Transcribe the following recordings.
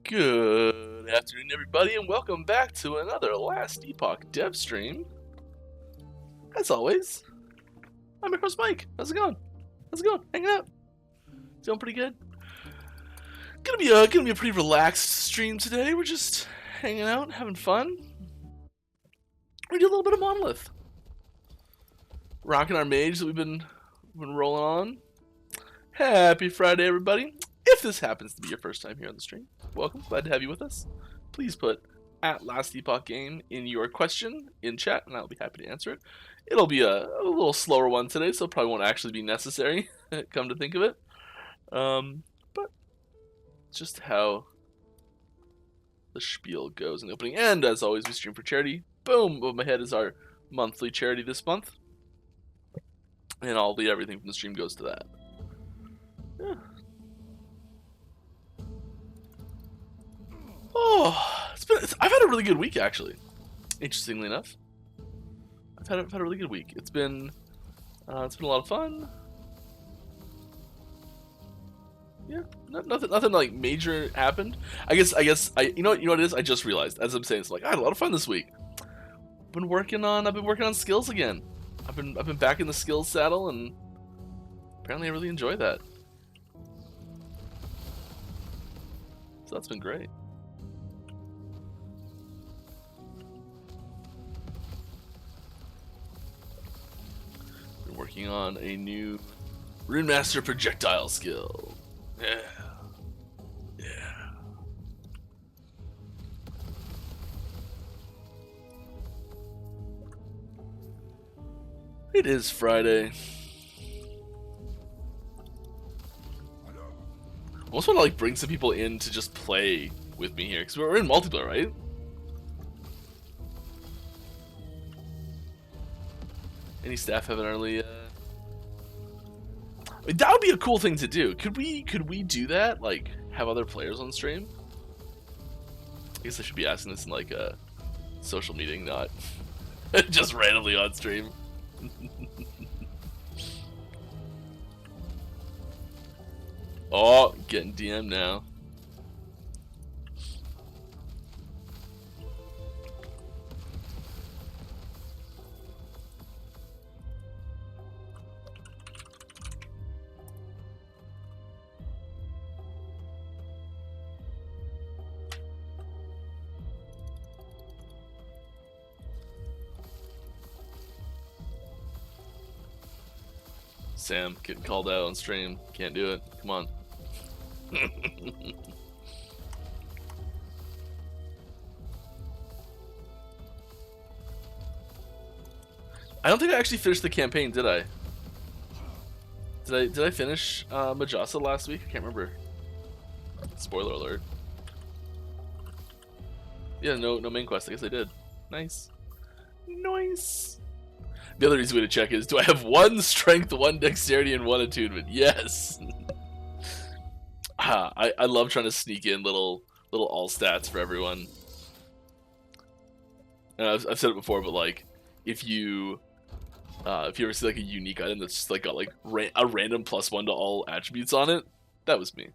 Good afternoon, everybody, and welcome back to another Last Epoch dev stream. As always, I'm your host, Mike. How's it going? Hanging out? Doing pretty good. Gonna be a pretty relaxed stream today. We're just hanging out, having fun. We do a little bit of Monolith, rocking our mage that we've been rolling on. Happy Friday, everybody! If this happens to be your first time here on the stream, welcome. Glad to have you with us. Please put @LastEpochGame in your question in chat, and I'll be happy to answer it. It'll be a little slower one today, so it probably won't actually be necessary, come to think of it. But just how the spiel goes in the opening. And as always, we stream for charity. Boom! Above my head is our monthly charity this month. And everything from the stream goes to that. Yeah. Oh, I've had a really good week, actually. Interestingly enough, I've had a really good week. It's been a lot of fun. Yeah, nothing like major happened. I guess you know what it is. I just realized as I'm saying, it's like I had a lot of fun this week. I've been working on skills again. I've been back in the skills saddle, and apparently I really enjoy that. So that's been great. Been working on a new Rune Master projectile skill. Yeah. It is Friday. I almost want to like bring some people in to just play with me here, because we're in multiplayer, right? Any staff have an early? I mean, that would be a cool thing to do. Could we do that? Like have other players on stream? I guess I should be asking this in like a social meeting, not just randomly on stream. Oh, getting DM now. Sam getting called out on stream. Can't do it. Come on. I don't think I actually finished the campaign, did I? Did I finish Majasa last week? I can't remember. Spoiler alert. Yeah, no main quest. I guess I did. Nice. Nice. The other easy way to check is, do I have 1 strength, 1 dexterity, and 1 attunement? Yes. I love trying to sneak in little all stats for everyone. And I've said it before, but like if you ever see like a unique item that's just like got like a random +1 to all attributes on it, that was me.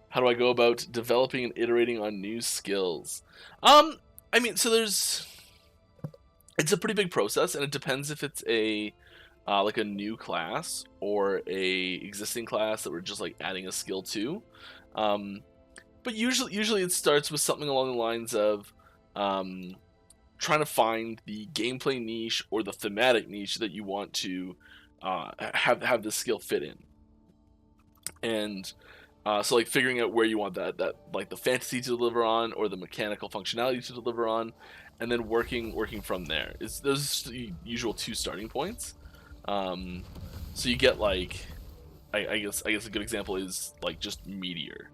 How do I go about developing and iterating on new skills? I mean, so it's a pretty big process, and it depends if it's like a new class or a existing class that we're just like adding a skill to. But usually it starts with something along the lines of trying to find the gameplay niche or the thematic niche that you want to have this skill fit in, and so like figuring out where you want that like the fantasy to deliver on or the mechanical functionality to deliver on, and then working from there. Those the usual 2 starting points. So you get like I guess a good example is like just Meteor.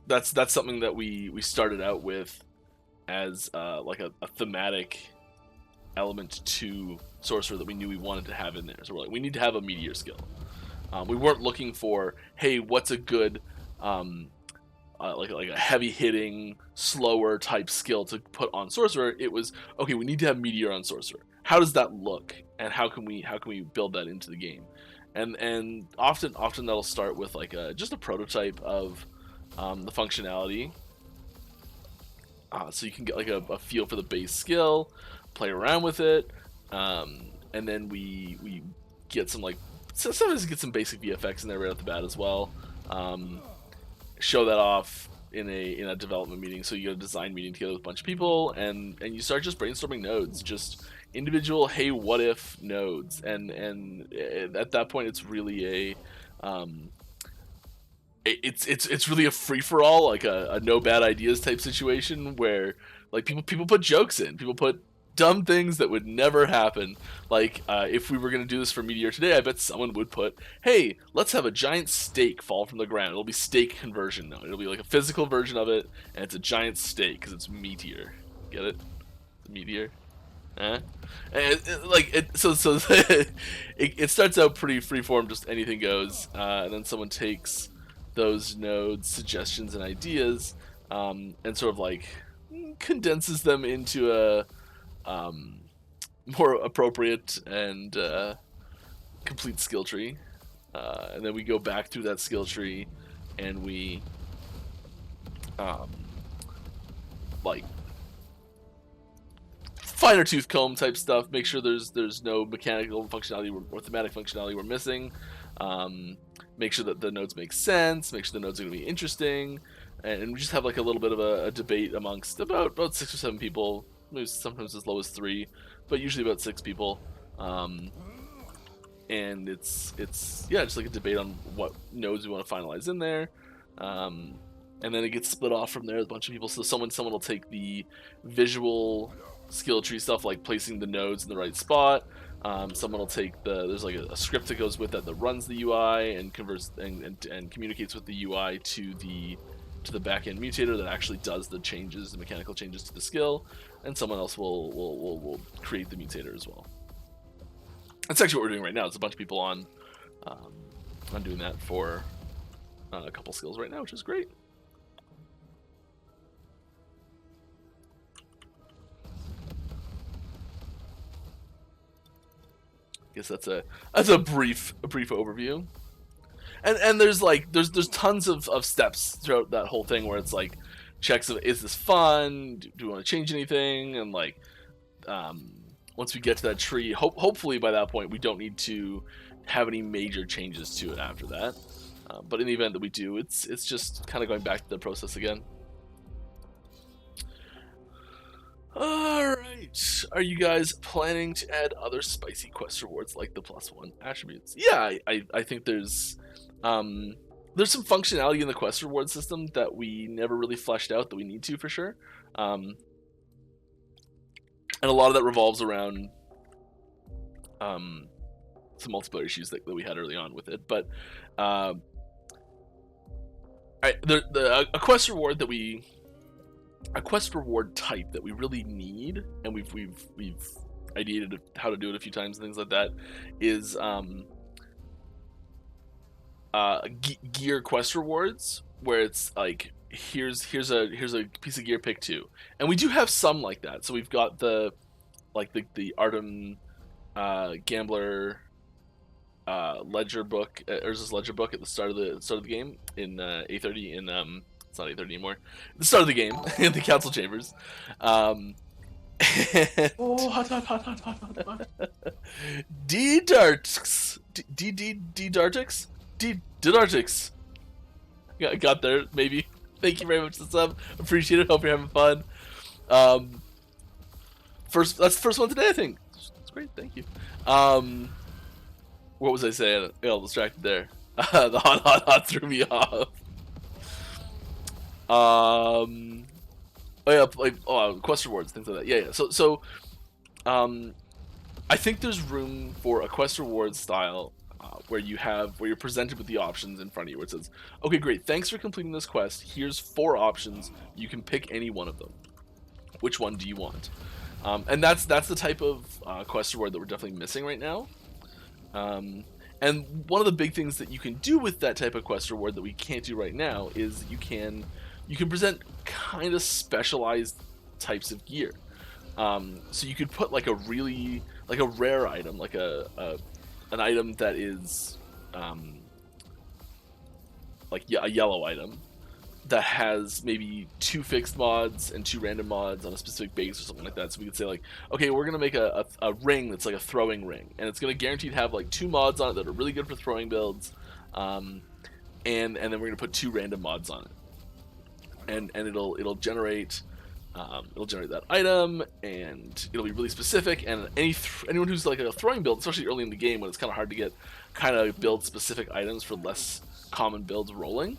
That's something that we started out with as like a thematic element to Sorcerer that we knew we wanted to have in there. So we're like, we need to have a Meteor skill. We weren't looking for, hey, what's a good like a heavy hitting, slower type skill to put on Sorcerer. It was, okay, we need to have Meteor on Sorcerer. How does that look and how can we build that into the game. And often that'll start with like just a prototype of the functionality, so you can get like a feel for the base skill, play around with it, and then we get some like sometimes get some basic VFX in there right off the bat as well. Show that off in a development meeting. So you get a design meeting together with a bunch of people, and you start just brainstorming nodes, just individual hey what if nodes, and at that point it's really it's really a free for all, like a no bad ideas type situation where like people put jokes in, people put dumb things that would never happen. Like if we were going to do this for Meteor today, I bet someone would put, hey, let's have a giant steak fall from the ground. It'll be steak conversion now. It'll be like a physical version of it, and it's a giant steak because it's Meteor. Get it? Meteor. And so it starts out pretty freeform, just anything goes, and then someone takes those nodes, suggestions, and ideas, and sort of like condenses them into a more appropriate and complete skill tree, and then we go back through that skill tree, and we like finer tooth comb type stuff, make sure there's no mechanical functionality or thematic functionality we're missing, make sure that the nodes make sense, make sure the nodes are going to be interesting, and we just have like a little bit of a debate amongst about 6 or 7 people, maybe sometimes as low as 3, but usually about 6 people, and it's just like a debate on what nodes we want to finalize in there, and then it gets split off from there with a bunch of people. So someone will take the visual skill tree stuff, like placing the nodes in the right spot. Someone will take there's like a script that goes with that runs the UI and converts and communicates with the UI to the backend mutator that actually does the changes, the mechanical changes to the skill, and someone else will create the mutator as well. That's actually what we're doing right now. It's a bunch of people on doing that for a couple skills right now, which is great. I guess that's a brief overview. And there's tons of steps throughout that whole thing where it's like checks of, is this fun? Do we want to change anything? And like once we get to that tree, hopefully by that point we don't need to have any major changes to it after that. But in the event that we do, it's just kind of going back to the process again. Alright, are you guys planning to add other spicy quest rewards like the +1 attributes? Yeah, I think there's some functionality in the quest reward system that we never really fleshed out that we need to, for sure. And a lot of that revolves around some multiplayer issues that we had early on with it. But a quest reward type that we really need, and we've ideated how to do it a few times and things like that, is gear quest rewards, where it's like here's a piece of gear, pick 2, and we do have some like that. So we've got the Artem Gambler ledger book, Urza's ledger book at the start of the game in A30 in it's not A30 anymore. The start of the game in the council chambers. D-Dartix. D-Dartix. Got there, maybe. Thank you very much for the sub. Appreciate it. Hope you're having fun. That's the first one today, I think. That's great. Thank you. What was I saying? I got all distracted there. The hot threw me off. Quest rewards, things like that. Yeah. So, I think there's room for a quest reward style where you're presented with the options in front of you, where it says, "Okay, great, thanks for completing this quest. Here's 4 options. You can pick any one of them. Which one do you want?" And that's the type of quest reward that we're definitely missing right now. And one of the big things that you can do with that type of quest reward that we can't do right now is you can present kind of specialized types of gear. So you could put like a really like a rare item, like an item that is like a yellow item that has maybe 2 fixed mods and 2 random mods on a specific base or something like that. So we could say like, okay, we're gonna make a ring that's like a throwing ring, and it's gonna guaranteed have like 2 mods on it that are really good for throwing builds, and then we're gonna put 2 random mods on it, and it'll generate. It'll generate that item, and it'll be really specific. And anyone who's like a throwing build, especially early in the game when it's kind of hard to get kind of build specific items for less common builds rolling,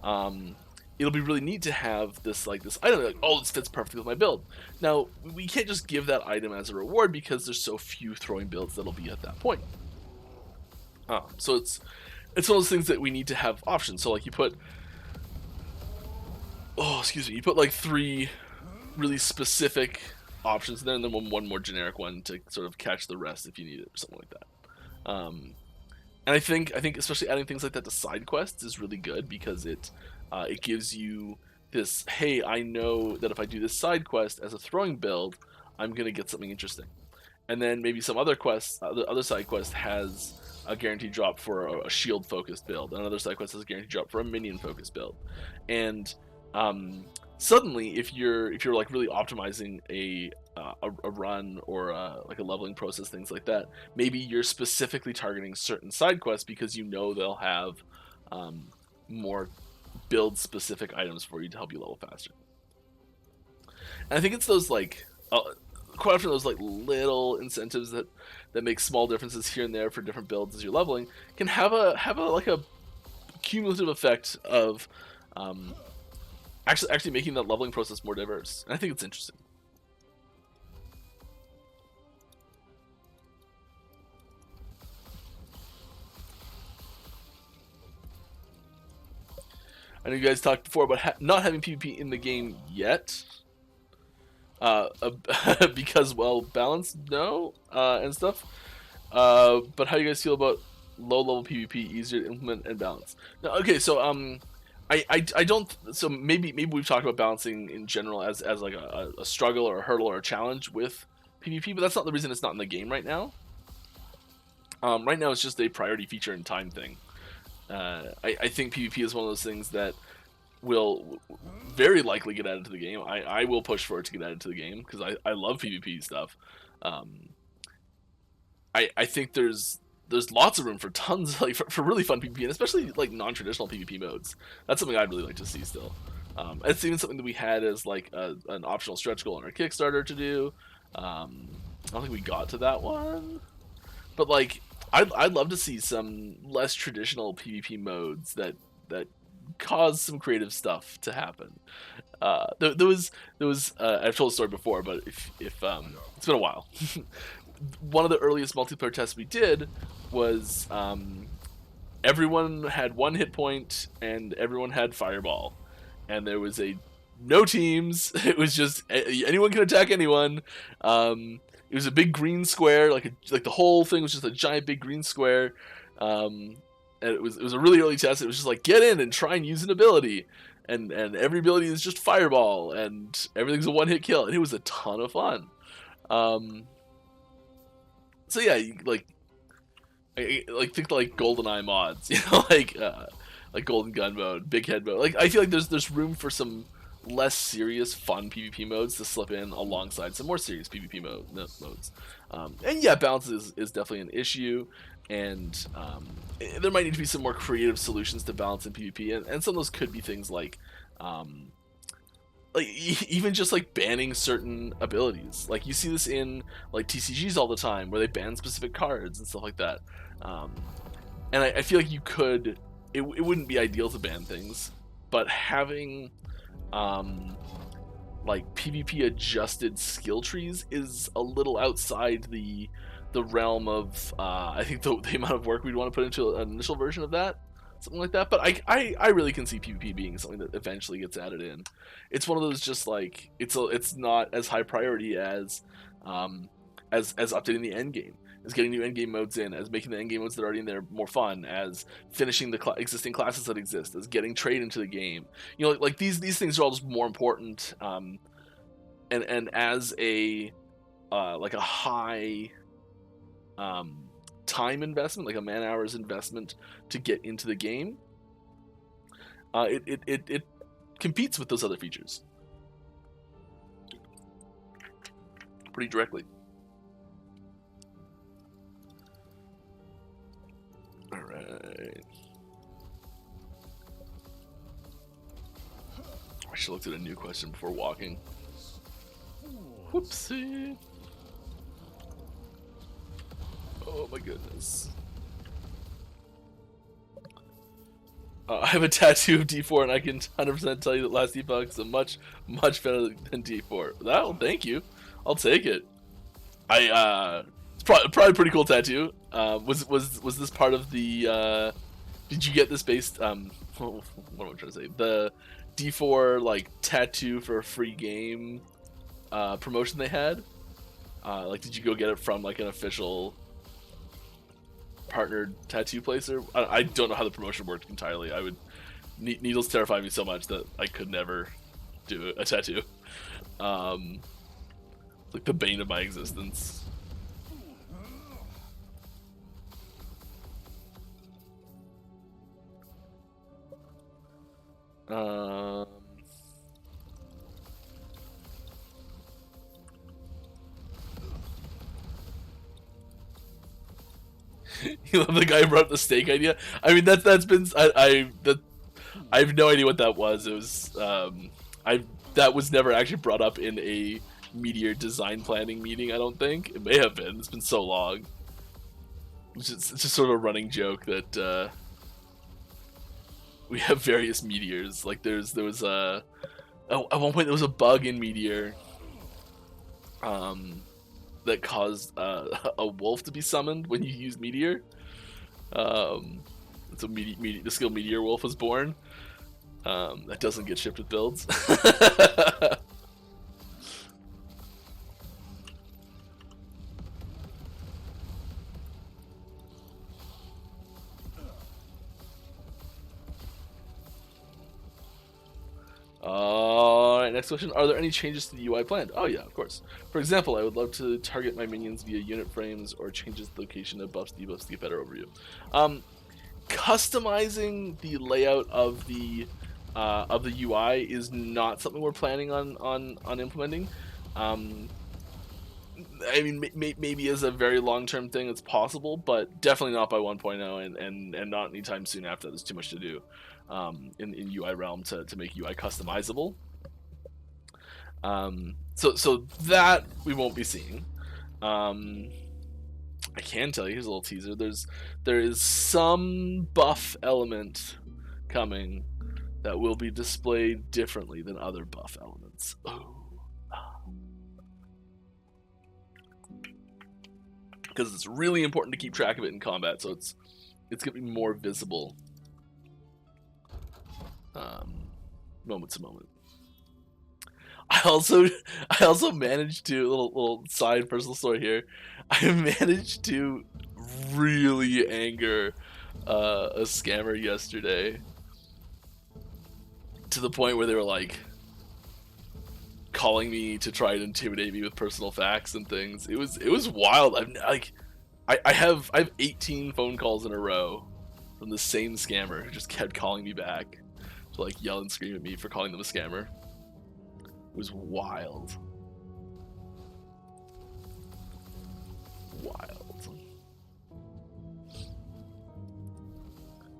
it'll be really neat to have this item like, oh, this fits perfectly with my build. Now we can't just give that item as a reward because there's so few throwing builds that'll be at that point. So it's one of those things that we need to have options. So like you put like 3 really specific options there, and then one more generic one to sort of catch the rest if you need it or something like that. And I think especially adding things like that to side quests is really good because it gives you this, hey, I know that if I do this side quest as a throwing build, I'm gonna get something interesting. And then maybe some other quests, other side quest has a guaranteed drop for a shield focused build, and another side quest has a guaranteed drop for a minion focused build. And suddenly, if you're like really optimizing a run or like a leveling process, things like that, maybe you're specifically targeting certain side quests because you know they'll have more build specific items for you to help you level faster. And I think it's those like quite often those like little incentives that make small differences here and there for different builds as you're leveling can have a like a cumulative effect of actually making that leveling process more diverse. And I think it's interesting. I know you guys talked before about not having PvP in the game yet. Because, well, balanced, no, and stuff. But how do you guys feel about low-level PvP, easier to implement and balance? Now, okay, so, I don't, so maybe we've talked about balancing in general as like a struggle or a hurdle or a challenge with PvP, but that's not the reason it's not in the game right now. Right now it's just a priority feature and time thing. I think PvP is one of those things that will very likely get added to the game. I will push for it to get added to the game because I love PvP stuff. I think there's lots of room for tons, like for really fun PvP, and especially like non-traditional PvP modes. That's something I'd really like to see still. It's even something that we had as like an optional stretch goal on our Kickstarter to do. I don't think we got to that one, but like I'd love to see some less traditional PvP modes that cause some creative stuff to happen. There was I've told the story before, but if it's been a while. One of the earliest multiplayer tests we did was everyone had 1 hit point and everyone had fireball, and there was no teams. It was just anyone can attack anyone. It was a big green square, like the whole thing was just a giant big green square. And it was a really early test. It was just like, get in and try and use an ability, and every ability is just fireball, and everything's a 1-hit kill, and it was a ton of fun. So yeah, I think like GoldenEye mods, you know, like Golden Gun mode, Big Head mode. Like I feel like there's room for some less serious, fun PvP modes to slip in alongside some more serious PvP modes. And yeah, balance is definitely an issue, and there might need to be some more creative solutions to balance in PvP, and some of those could be things like even just like banning certain abilities. Like you see this in like TCGs all the time, where they ban specific cards and stuff like that. And I feel like you could. It wouldn't be ideal to ban things, but having like PvP adjusted skill trees is a little outside the realm of I think the amount of work we'd want to put into an initial version of that. Something like that, but I really can see PvP being something that eventually gets added in. It's one of those just like it's not as high priority as updating the end game, as getting new end game modes in, as making the end game modes that are already in there more fun, as finishing the existing classes that exist, as getting trade into the game. You know, like these things are all just more important. And as a like a high time investment, like a man hours investment to get into the game, it competes with those other features pretty directly. All right. I should have looked at a new question before walking. Whoopsie. Oh my goodness. I have a tattoo of D4, and I can 100% tell you that Last Epoch is a much better than D4. Well, thank you. I'll take it. It's probably a pretty cool tattoo. Was this part of the? Did you get this based? What am I trying to say? The D4 like tattoo for a free game promotion they had. Like, did you go get it from like an official partnered tattoo place? Or I don't know how the promotion worked entirely. I would needles terrify me so much that I could never do a tattoo. It's like the bane of my existence. You love the guy who brought up the steak idea. I mean, that's been I have no idea what that was. It was that was never actually brought up in a Meteor design planning meeting. I don't think it may have been. It's been so long. It's just sort of a running joke that we have various meteors. Like there was at one point there was a bug in Meteor that caused a wolf to be summoned when you use Meteor. So the skill Meteor Wolf was born. That doesn't get shipped with builds. Alright, next question. Are there any changes to the UI planned? Oh yeah, of course. For example, I would love to target my minions via unit frames or changes the location of buffs, debuffs to get better overview. Customizing the layout of the UI is not something we're planning on implementing. I mean, maybe as a very long-term thing, it's possible, but definitely not by 1.0, and not anytime soon after that. There's too much to do in UI realm to make UI customizable. So that we won't be seeing. I can tell you, here's a little teaser. There is some buff element coming that will be displayed differently than other buff elements. Because it's really important to keep track of it in combat, so it's gonna be more visible moment to moment. I also managed to, little side personal story here. I managed to really anger a scammer yesterday to the point where they were like calling me to try and intimidate me with personal facts and things. It was wild. I have 18 phone calls in a row from the same scammer who just kept calling me back to like yell and scream at me for calling them a scammer. It was wild.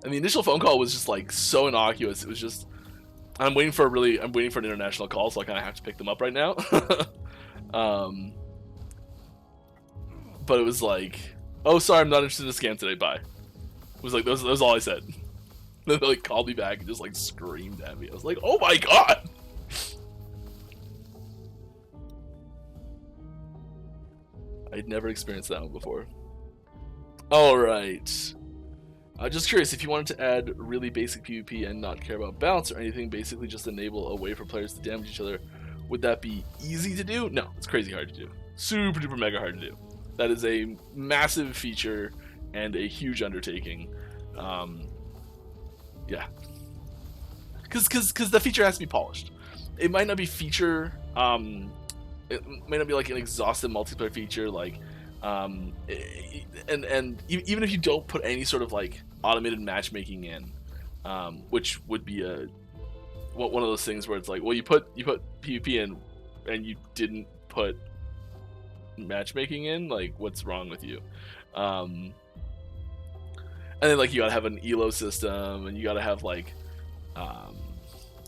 And the initial phone call was just like so innocuous. It was just, I'm waiting for an international call, so I kind of have to pick them up right now. But it was like, oh, sorry, I'm not interested in a scam today. Bye. It was like, that was all I said. Then they like called me back and just like screamed at me. I was like, oh my god. I'd never experienced that one before. Alright. Just curious, if you wanted to add really basic PvP and not care about balance or anything, basically just enable a way for players to damage each other, would that be easy to do? No, it's crazy hard to do. Super duper mega hard to do. That is a massive feature and a huge undertaking. Yeah. Because the feature has to be polished. It might not be feature... it might not be like an exhaustive multiplayer feature like And even if you don't put any sort of like automated matchmaking in, which would be one of those things where it's like, well, you put PvP in and you didn't put matchmaking in, like what's wrong with you? And then like you gotta have an elo system, and you gotta have like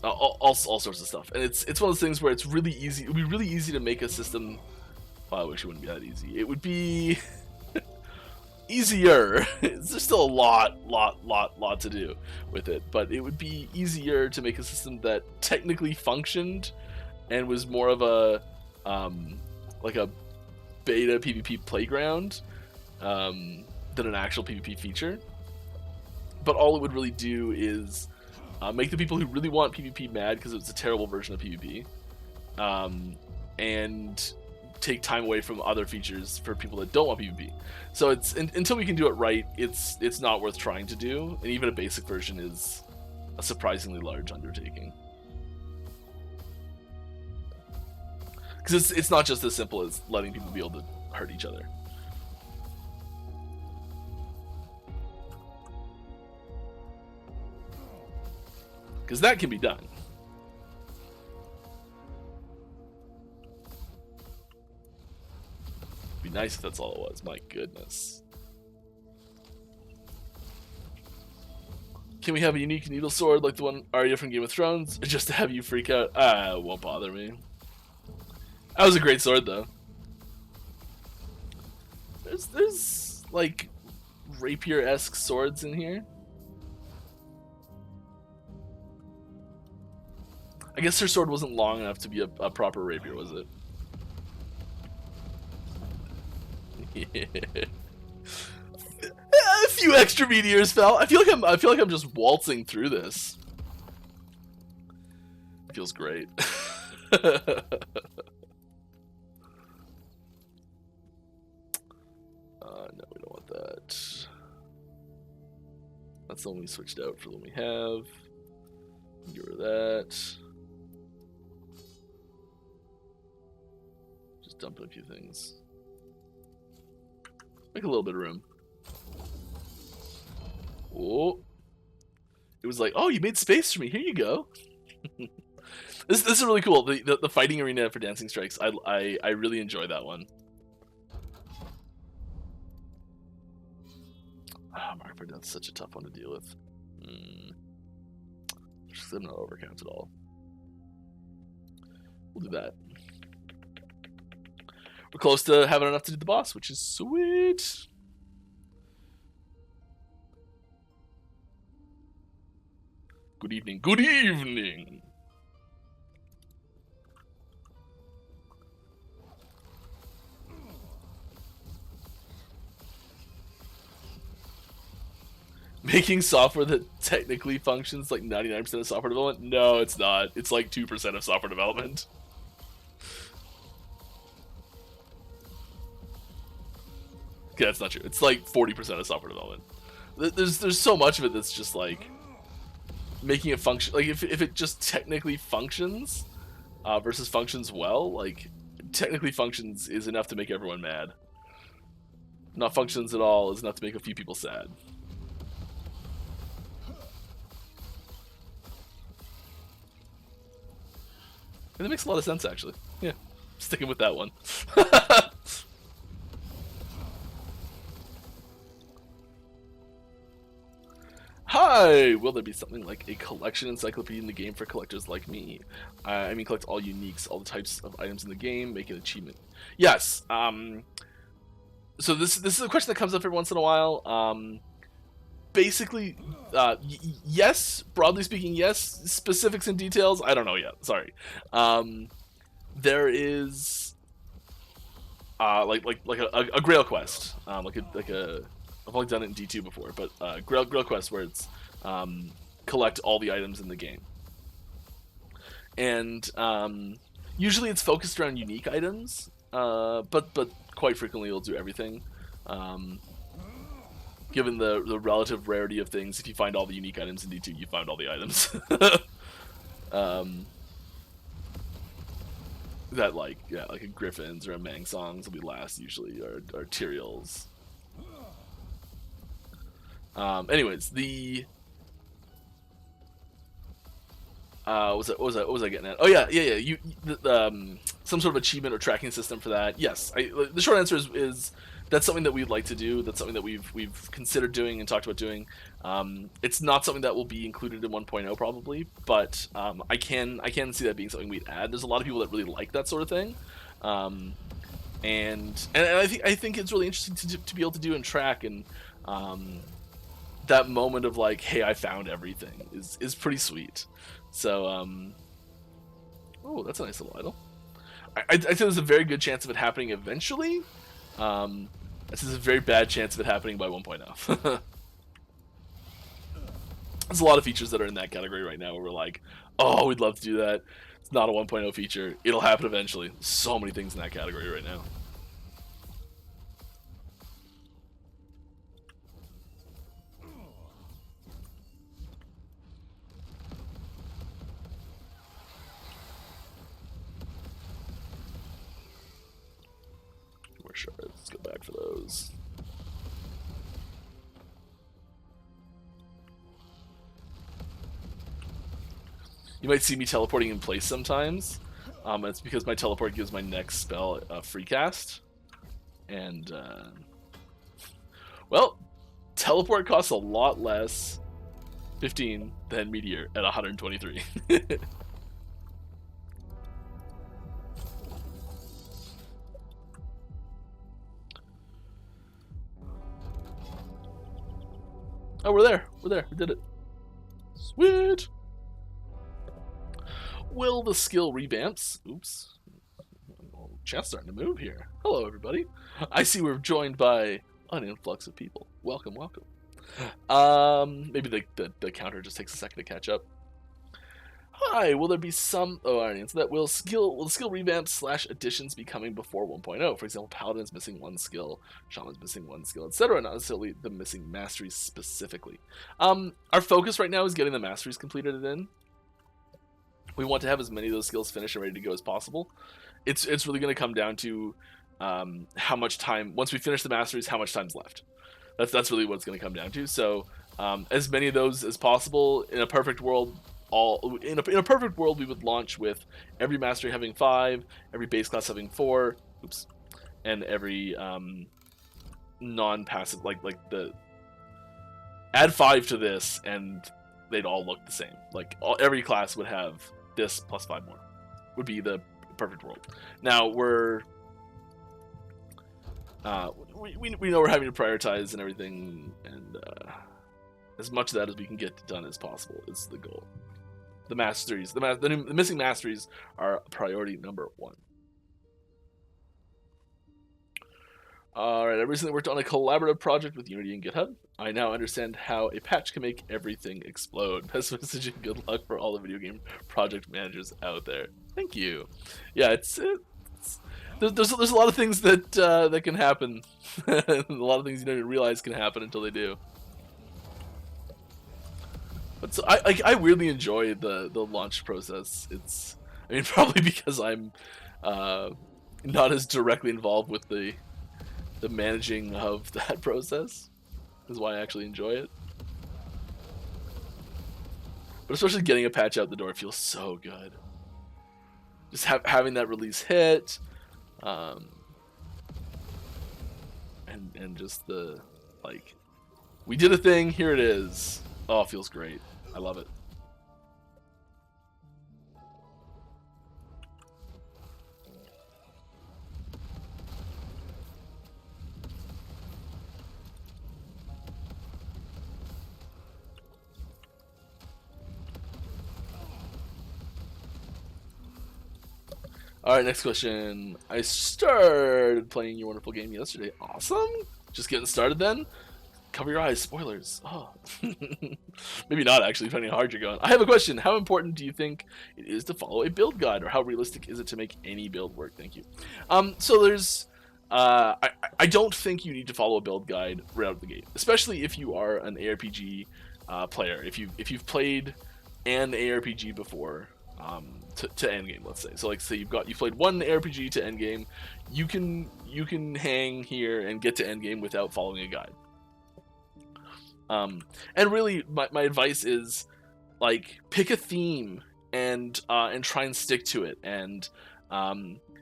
all sorts of stuff. And it's one of those things where it's really easy. It would be really easy to make a system. Well, I wish it wouldn't be that easy. It would be easier. There's still a lot to do with it, but it would be easier to make a system that technically functioned and was more of a like a beta PvP playground than an actual PvP feature. But all it would really do is make the people who really want PvP mad because it's a terrible version of PvP, and take time away from other features for people that don't want PvP. So it's until we can do it right, it's not worth trying to do, and even a basic version is a surprisingly large undertaking. Because it's not just as simple as letting people be able to hurt each other. Because that can be done. It'd be nice if that's all it was. My goodness. Can we have a unique needle sword like the one Arya from Game of Thrones? Just to have you freak out? It won't bother me. That was a great sword, though. There's like rapier-esque swords in here. I guess her sword wasn't long enough to be a proper rapier, was it? Yeah. A few extra meteors fell. I feel like I'm just waltzing through this. It feels great. No, we don't want that. That's the one we switched out for the one we have. Get rid of that. Just dumping a few things. Make a little bit of room. Oh. It was like, oh, you made space for me. Here you go. This is really cool. The fighting arena for Dancing Strikes. I really enjoy that one. Mark, that's such a tough one to deal with. Just I'm not overcount at all. We'll do that. We're close to having enough to do the boss, which is sweet. Good evening. Good evening. Making software that technically functions like 99% of software development? No, it's not. It's like 2% of software development. Okay, that's not true. It's like 40% of software development. There's so much of it that's just like making it function. Like if it just technically functions versus functions well, like technically functions is enough to make everyone mad. Not functions at all is enough to make a few people sad. And that makes a lot of sense, actually. Yeah, sticking with that one. Hi! Will there be something like a collection encyclopedia in the game for collectors like me? I mean, collect all uniques, all the types of items in the game, make an achievement. Yes. So this is a question that comes up every once in a while. Basically, yes. Broadly speaking, yes. Specifics and details, I don't know yet. Sorry. There is like a Grail quest, like a I've only done it in D2 before, but Grail quest where it's collect all the items in the game, and usually it's focused around unique items, but quite frequently it'll do everything. Given the relative rarity of things, if you find all the unique items in D2, you found all the items. that like a Griffin's or a Mang Songs will be last usually, or Tyraels. Anyways, the what was I getting at? Oh yeah. Some sort of achievement or tracking system for that. Yes, the short answer is that's something that we'd like to do. That's something that we've considered doing and talked about doing. It's not something that will be included in 1.0 probably, but I can see that being something we'd add. There's a lot of people that really like that sort of thing, and I think it's really interesting to be able to do and track, and that moment of like, hey, I found everything is pretty sweet. So oh, that's a nice little idol. I think there's a very good chance of it happening eventually. This is a very bad chance of it happening by 1.0. There's a lot of features that are in that category right now where we're like, oh, we'd love to do that. It's not a 1.0 feature. It'll happen eventually. So many things in that category right now. Sure, let's go back for those. You might see me teleporting in place sometimes. It's because my teleport gives my next spell a free cast. And, well, teleport costs a lot less, 15, than Meteor at 123. Oh, we're there. We did it. Sweet. Will the skill revamps? Oops. Chat's starting to move here. Hello, everybody. I see we're joined by an influx of people. Welcome. Maybe the counter just takes a second to catch up. Hi, will there be some... Oh, I already answered that. Will the skill revamps / additions be coming before 1.0? For example, Paladin's missing one skill, Shaman's missing one skill, etc. Not necessarily the missing masteries specifically. Our focus right now is getting the masteries completed in. We want to have as many of those skills finished and ready to go as possible. It's really going to come down to how much time... Once we finish the masteries, how much time's left. That's really what it's going to come down to. So as many of those as possible. In a perfect world... In a perfect world, we would launch with every mastery having 5, every base class having 4, oops, and every non-passive, like the add 5 to this, and they'd all look the same. Like every class would have this plus 5 more. Would be the perfect world. Now we're we know we're having to prioritize and everything, and as much of that as we can get done as possible is the goal. The masteries, the missing masteries are priority number 1. Alright, I recently worked on a collaborative project with Unity and GitHub. I now understand how a patch can make everything explode. Best message and good luck for all the video game project managers out there. Thank you. Yeah, there's a lot of things that that can happen. A lot of things you don't even realize can happen until they do. But so I weirdly enjoy the launch process. I mean, probably because I'm not as directly involved with the managing of that process is why I actually enjoy it. But especially getting a patch out the door feels so good. Just having that release hit, and just the like, we did a thing, here it is. Oh, it feels great. I love it. Alright, next question. I started playing your wonderful game yesterday. Awesome. Just getting started then? Cover your eyes, spoilers. Oh. Maybe not, actually, depending on how hard you're going. I have a question. How important do you think it is to follow a build guide, or how realistic is it to make any build work? Thank you. So there's... I don't think you need to follow a build guide right out of the gate, especially if you are an ARPG player. If you've played an ARPG before, to end game. Let's say so. Like say you played one RPG to end game, you can hang here and get to end game without following a guide. And really, my advice is like pick a theme and try and stick to it, and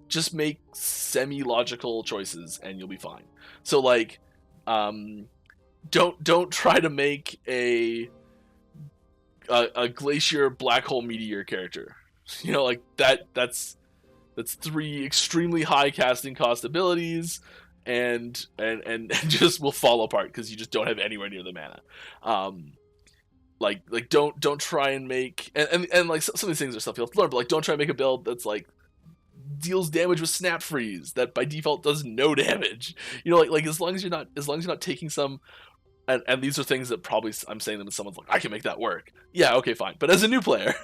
just make semi-logical choices and you'll be fine. So like don't try to make a glacier black hole meteor character. You know, like that's 3 extremely high casting cost abilities, and just will fall apart because you just don't have anywhere near the mana. Like don't try and make and like some of these things are stuff you'll have to learn, but like don't try and make a build that's like deals damage with snap freeze that by default does no damage. You know, like as long as you're not taking some, and these are things that probably I'm saying them and someone's like, I can make that work. Yeah, okay, fine. But as a new player,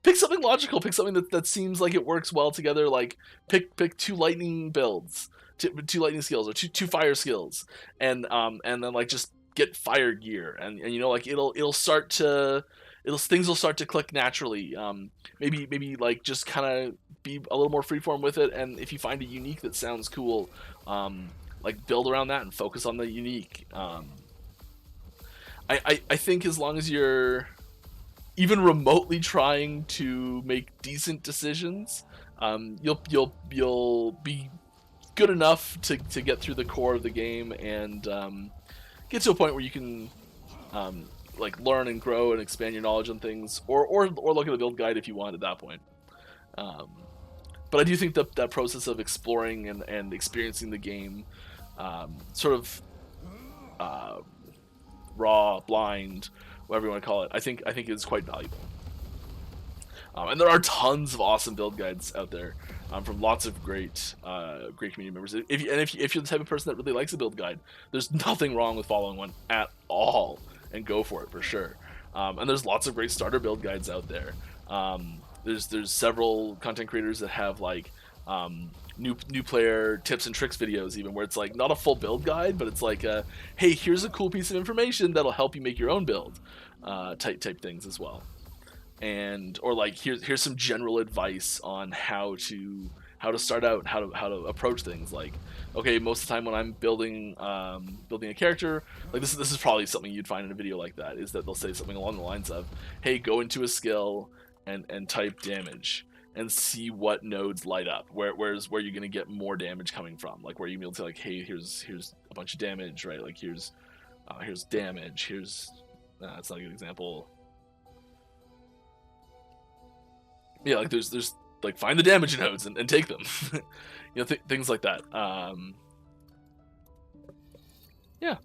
pick something logical. Pick something that seems like it works well together. Like pick 2 lightning builds, 2 lightning skills, or two fire skills, and then like just get fire gear, and you know, like things will start to click naturally. Maybe like just kind of be a little more freeform with it, and if you find a unique that sounds cool, like build around that and focus on the unique. I think as long as you're even remotely trying to make decent decisions, you'll be good enough to get through the core of the game and get to a point where you can like learn and grow and expand your knowledge on things, or look at a build guide if you want at that point. But I do think that process of exploring and experiencing the game, sort of raw, blind, whatever you want to call it, I think is quite valuable. And there are tons of awesome build guides out there from lots of great community members. If you're the type of person that really likes a build guide, there's nothing wrong with following one at all, and go for it for sure. And there's lots of great starter build guides out there. There's several content creators that have like new player tips and tricks videos, even, where it's like not a full build guide, but it's like hey, here's a cool piece of information that'll help you make your own build, type things as well. And or like here's some general advice on how to start out, how to approach things. Like, okay, most of the time when I'm building a character, like this is probably something you'd find in a video like that, is that they'll say something along the lines of, hey, go into a skill and type damage and see what nodes light up, where you're gonna get more damage coming from, like where you can be able to say like, hey, here's a bunch of damage, right? Like here's damage, that's not a good example. Yeah, like there's like find the damage nodes and take them. You know, things like that. Yeah,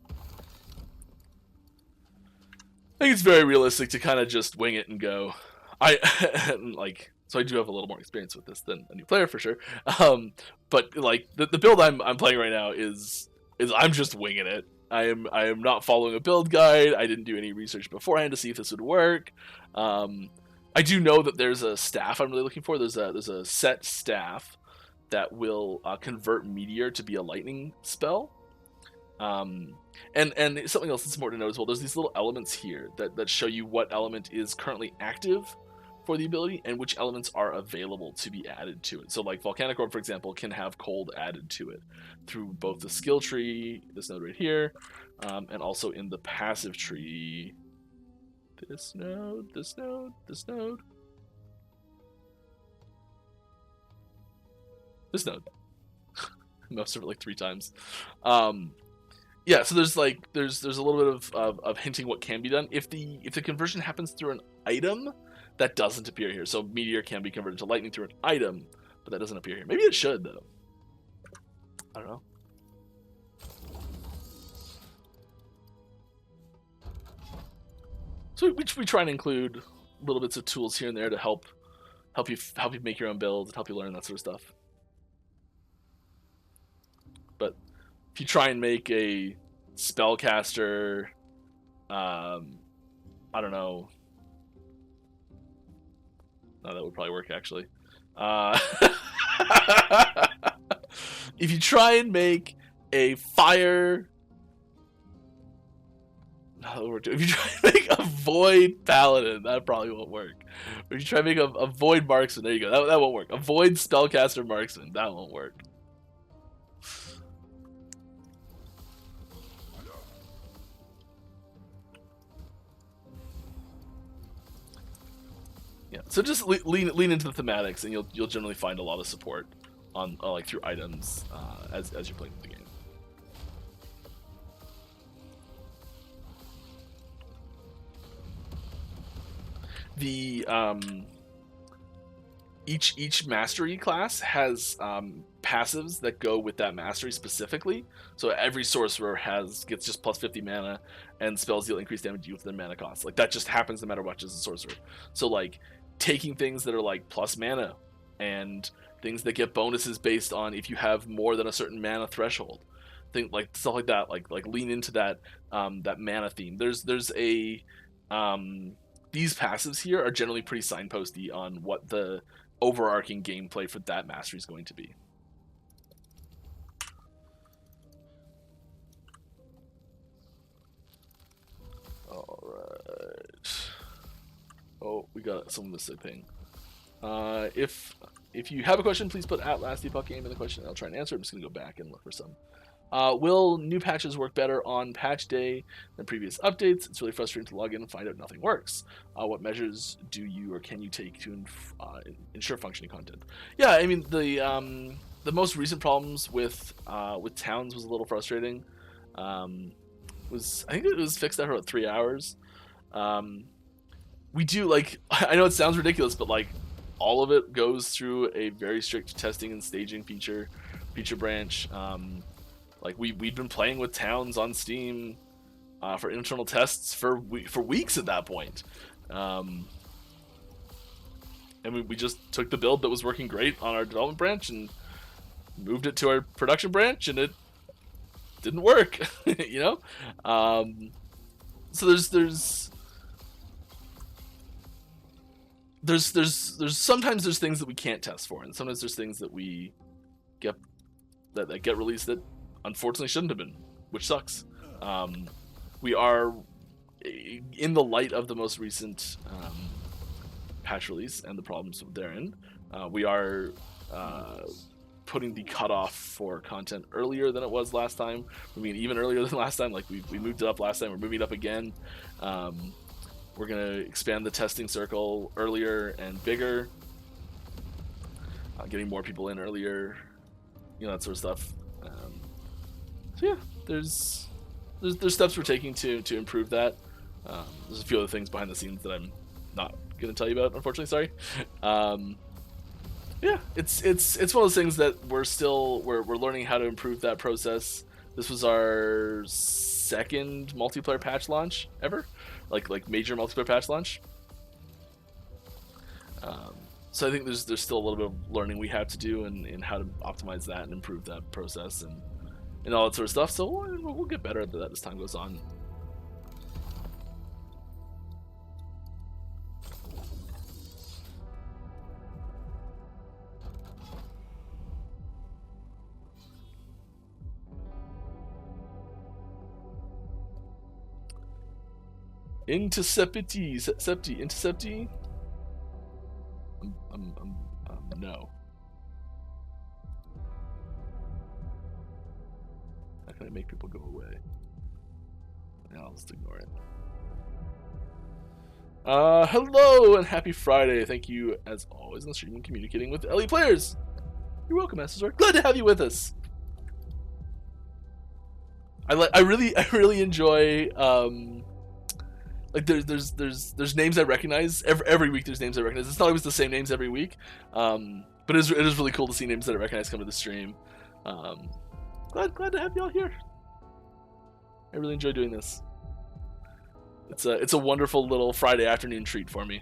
I think it's very realistic to kind of just wing it and go. Like, so I do have a little more experience with this than a new player for sure. But like the build I'm playing right now is I'm just winging it. I am not following a build guide. I didn't do any research beforehand to see if this would work. I do know that there's a staff I'm really looking for. There's a set staff that will convert Meteor to be a lightning spell. And something else that's important to note as well, there's these little elements here that show you what element is currently active for the ability and which elements are available to be added to it. So like Volcanic Orb, for example, can have cold added to it through both the skill tree, this node right here, and also in the passive tree, this node. Most of it like 3 times. Yeah, so there's a little bit of hinting what can be done if the conversion happens through an item that doesn't appear here. So Meteor can be converted to lightning through an item, but that doesn't appear here. Maybe it should though. I don't know. So we try and include little bits of tools here and there to help you make your own builds and help you learn that sort of stuff. But if you try and make a spellcaster, I don't know. No, that would probably work actually. If you try and make a fire, If you try to make a void paladin, that probably won't work. If you try to make a void marksman, there you go. That won't work. A void spellcaster marksman, that won't work. Yeah. So just lean into the thematics, and you'll generally find a lot of support on like through items as you're playing the game. The each mastery class has passives that go with that mastery specifically. So every sorcerer gets just plus 50 mana, and spells deal increased damage with their mana cost. Like that just happens no matter what as a sorcerer. So like taking things that are like plus mana, and things that get bonuses based on if you have more than a certain mana threshold. Think like stuff like that. Like lean into that that mana theme. There's a these passives here are generally pretty signposty on what the overarching gameplay for that mastery is going to be. Alright. Oh, we got someone with a ping. If you have a question, please put at Last Epoch game in the question, and I'll try and answer. I'm just going to go back and look for some. Will new patches work better on patch day than previous updates? It's really frustrating to log in and find out nothing works. What measures do you or can you take to ensure functioning content? Yeah, I mean the most recent problems with towns was a little frustrating. I think it was fixed after about 3 hours. We do like I know it sounds ridiculous, but like all of it goes through a very strict testing and staging feature branch. Like we'd been playing with towns on Steam for internal tests for weeks at that point, and we just took the build that was working great on our development branch and moved it to our production branch, and it didn't work. You know, so there's sometimes there's things that we can't test for, and sometimes there's things that we get that get released that unfortunately shouldn't have been, which sucks. We are, in the light of the most recent patch release and the problems therein, we are putting the cutoff for content earlier than it was last time. I mean, even earlier than last time. Like we moved it up last time, we're moving it up again. We're gonna expand the testing circle earlier and bigger, getting more people in earlier, you know, that sort of stuff. So yeah, there's steps we're taking to improve that. There's a few other things behind the scenes that I'm not gonna tell you about, unfortunately. Sorry. Yeah, it's one of those things that we're learning how to improve that process. This was our second multiplayer patch launch ever, like major multiplayer patch launch. So I think there's still a little bit of learning we have to do in how to optimize that and improve that process and all that sort of stuff. So we'll get better at that as time goes on. Intercepti. No. How can I make people go away? Yeah, I'll just ignore it. Hello and happy Friday. Thank you as always on the stream and communicating with LE players. You're welcome, Master. Glad to have you with us. I really enjoy like there's names I recognize every week. There's names I recognize. It's not always the same names every week, but it is really cool to see names that I recognize come to the stream. Glad to have y'all here. I really enjoy doing this. It's a wonderful little Friday afternoon treat for me.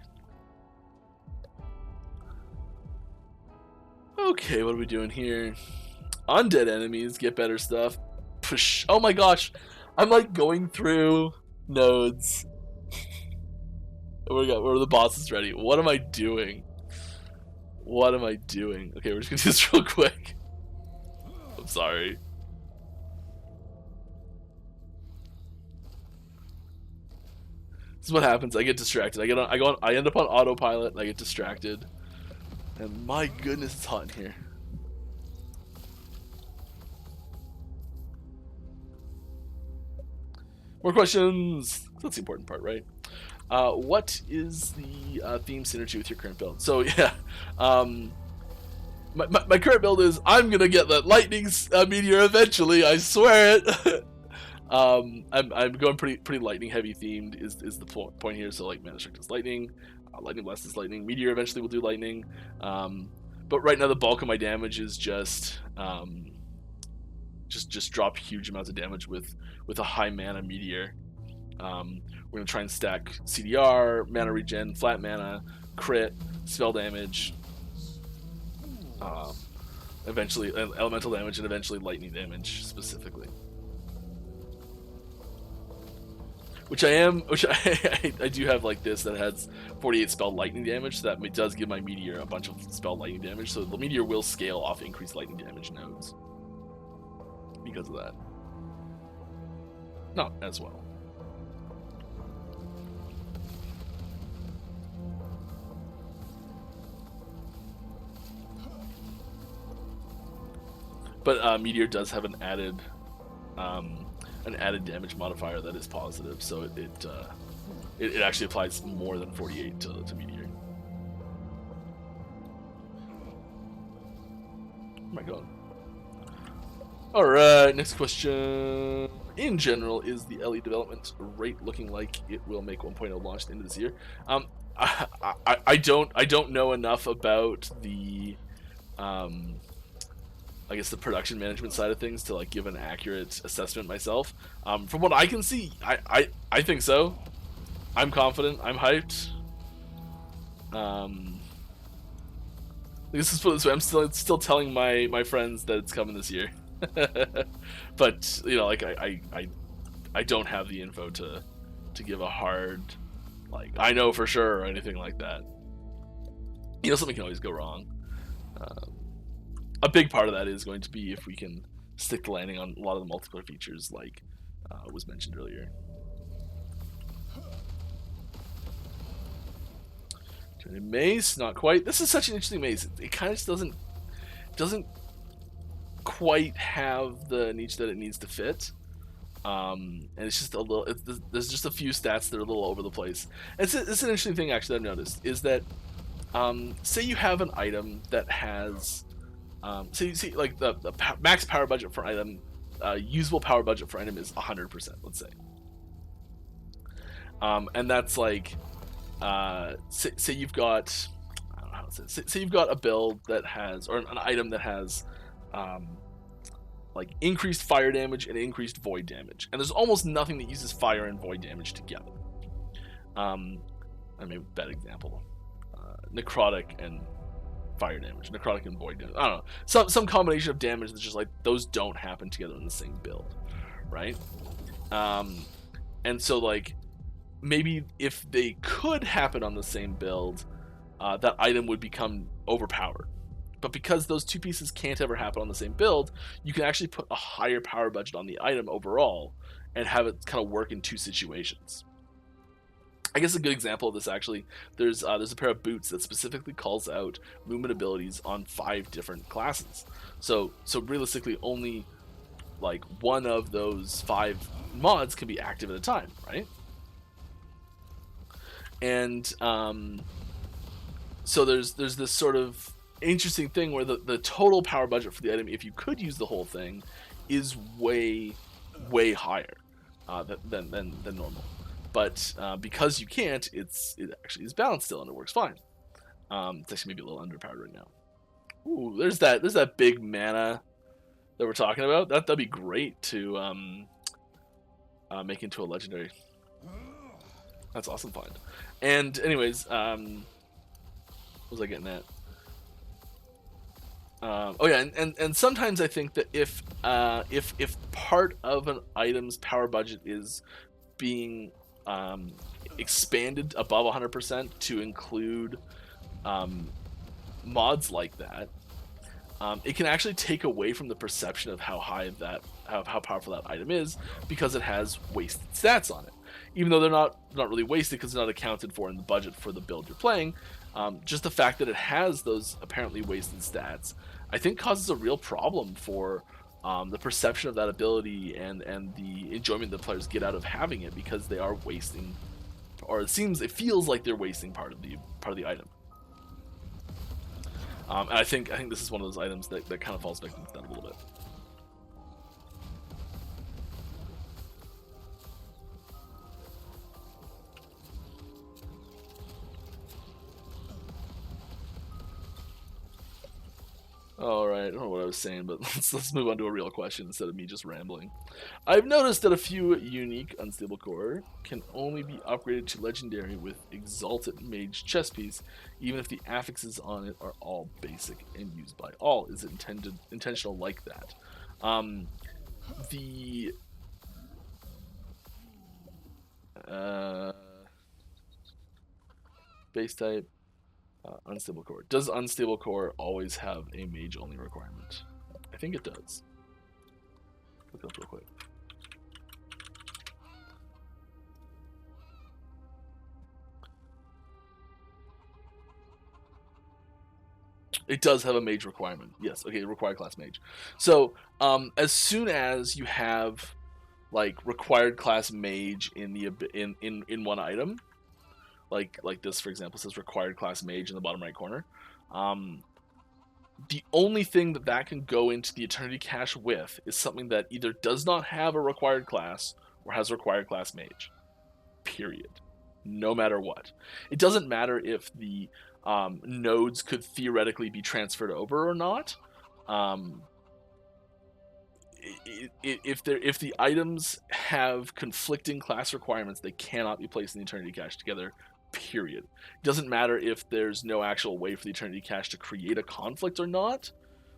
Okay, what are we doing here? Undead enemies get better stuff. Push. Oh my gosh, I'm like going through nodes. Where are the bosses ready? What am I doing? Okay, we're just gonna do this real quick. I'm sorry. This is what happens. I get distracted. I end up on autopilot. And I get distracted, and my goodness, it's hot in here. More questions. That's the important part, right? What is the theme synergy with your current build? So yeah, my current build is I'm gonna get that lightning meteor eventually. I swear it. I'm going pretty lightning heavy themed is the point here. So like Mana Strike is lightning, lightning blast is lightning, meteor eventually will do lightning. But right now the bulk of my damage is just drop huge amounts of damage with a high mana meteor. We're gonna try and stack CDR, mana regen, flat mana, crit, spell damage, eventually elemental damage, and eventually lightning damage specifically. Which I do have like this that has 48 spell lightning damage, so that does give my meteor a bunch of spell lightning damage. So the meteor will scale off increased lightning damage nodes because of that. Not as well. But meteor does have an added damage modifier that is positive, so it actually applies more than 48 to meteor. Oh my god. Alright, next question. In general, is the LE development rate looking like it will make 1.0 launch at the end of this year? I don't know enough about the I guess the production management side of things to like give an accurate assessment myself. From what I can see, I think so. I'm confident. I'm hyped. This is put this way. I'm still telling my friends that it's coming this year, but you know, like I don't have the info to give a hard like I know for sure or anything like that. You know, something can always go wrong. A big part of that is going to be if we can stick the landing on a lot of the multiplayer features like was mentioned earlier. Turning mace, not quite. This is such an interesting mace. It kind of just doesn't quite have the niche that it needs to fit. And it's just a little. There's just a few stats that are a little over the place. It's an interesting thing actually that I've noticed is that say you have an item that has so you see like the max power budget for item, usable power budget for item is 100%, let's say. And that's like, say you've got, I don't know how to say it. Say you've got a build that has, or an item that has, like increased fire damage and increased void damage, and there's almost nothing that uses fire and void damage together. I mean, bad example, necrotic and fire damage, necrotic and void damage. I don't know, some combination of damage that's just like those don't happen together in the same build, right? And so like maybe if they could happen on the same build, that item would become overpowered. But because those two pieces can't ever happen on the same build, you can actually put a higher power budget on the item overall and have it kind of work in two situations. I guess a good example of this actually, there's a pair of boots that specifically calls out movement abilities on 5 different classes. So realistically, only like one of those 5 mods can be active at a time, right? And so there's this sort of interesting thing where the total power budget for the item, if you could use the whole thing, is way higher than normal. But because you can't, it actually is balanced still and it works fine. It's actually maybe a little underpowered right now. Ooh, there's that big mana that we're talking about. That'd be great to make into a legendary. That's awesome find. And anyways, what was I getting at? Oh yeah, and sometimes I think that if part of an item's power budget is being expanded above 100% to include mods like that, it can actually take away from the perception of how powerful that item is because it has wasted stats on it. even though they're not really wasted because they're not accounted for in the budget for the build you're playing. Just the fact that it has those apparently wasted stats, I think, causes a real problem for the perception of that ability and the enjoyment that players get out of having it, because they are wasting, or it feels like they're wasting part of the item. And I think this is one of those items that kind of falls victim to that a little bit. All right, I don't know what I was saying, but let's move on to a real question instead of me just rambling. I've noticed that a few unique unstable core can only be upgraded to legendary with Exalted Mage chest piece, even if the affixes on it are all basic and used by all. Is it intentional like that? The base type. Unstable core. Does unstable core always have a mage only requirement? I think it does. Look it up real quick. It does have a mage requirement. Yes. Okay. Required class mage. So as soon as you have like required class mage in the in one item, like this, for example, says required class mage in the bottom right corner. The only thing that can go into the Eternity Cache with is something that either does not have a required class or has a required class mage. Period. No matter what. It doesn't matter if the nodes could theoretically be transferred over or not. If the items have conflicting class requirements, they cannot be placed in the Eternity Cache together. Period. It doesn't matter if there's no actual way for the Eternity Cache to create a conflict or not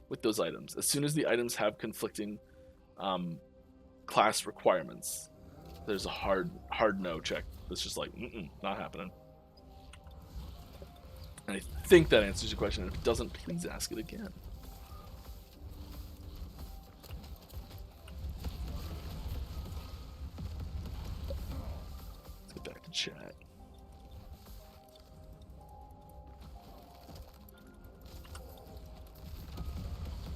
with those items. As soon as the items have conflicting class requirements, there's a hard no check. It's just like, not happening. And I think that answers your question. If it doesn't, please ask it again. Let's get back to chat.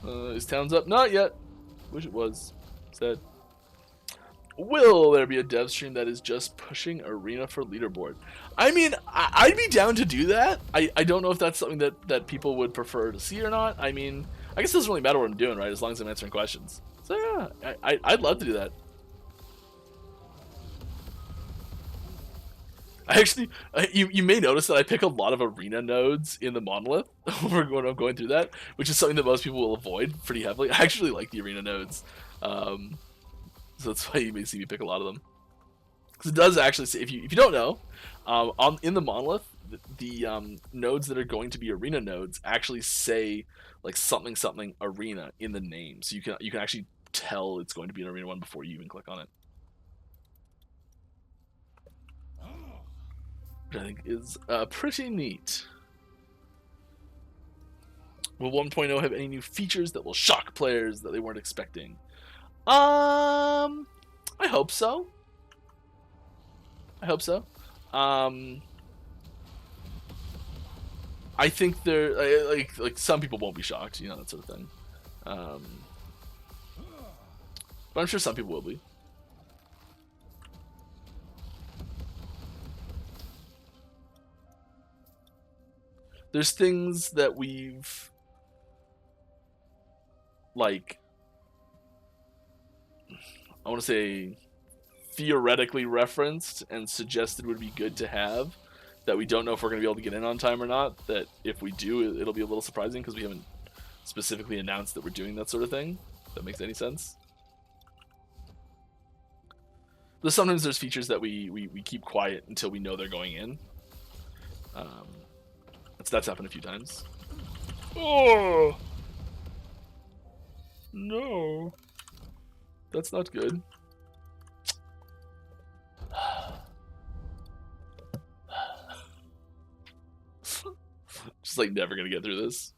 Is Towns up? Not yet. Wish it was. Said. Will there be a dev stream that is just pushing Arena for leaderboard? I mean, I'd be down to do that. I don't know if that's something that people would prefer to see or not. I mean, I guess it doesn't really matter what I'm doing, right? As long as I'm answering questions. So yeah, I'd love to do that. I actually, you may notice that I pick a lot of arena nodes in the monolith when I'm going through that, which is something that most people will avoid pretty heavily. I actually like the arena nodes, so that's why you may see me pick a lot of them. Because it does actually say, if you don't know, in the monolith, the nodes that are going to be arena nodes actually say like something arena in the name, so you can actually tell it's going to be an arena one before you even click on it. Which I think is pretty neat. Will 1.0 have any new features that will shock players that they weren't expecting? I hope so. I think they're like some people won't be shocked, that sort of thing. But I'm sure some people will be. There's things that we've I want to say theoretically referenced and suggested would be good to have, that we don't know if we're going to be able to get in on time or not, that if we do, it'll be a little surprising because we haven't specifically announced that we're doing that sort of thing. If that makes any sense. But sometimes there's features that we keep quiet until we know they're going in. That's happened a few times. Oh! No. That's not good. Just never gonna get through this.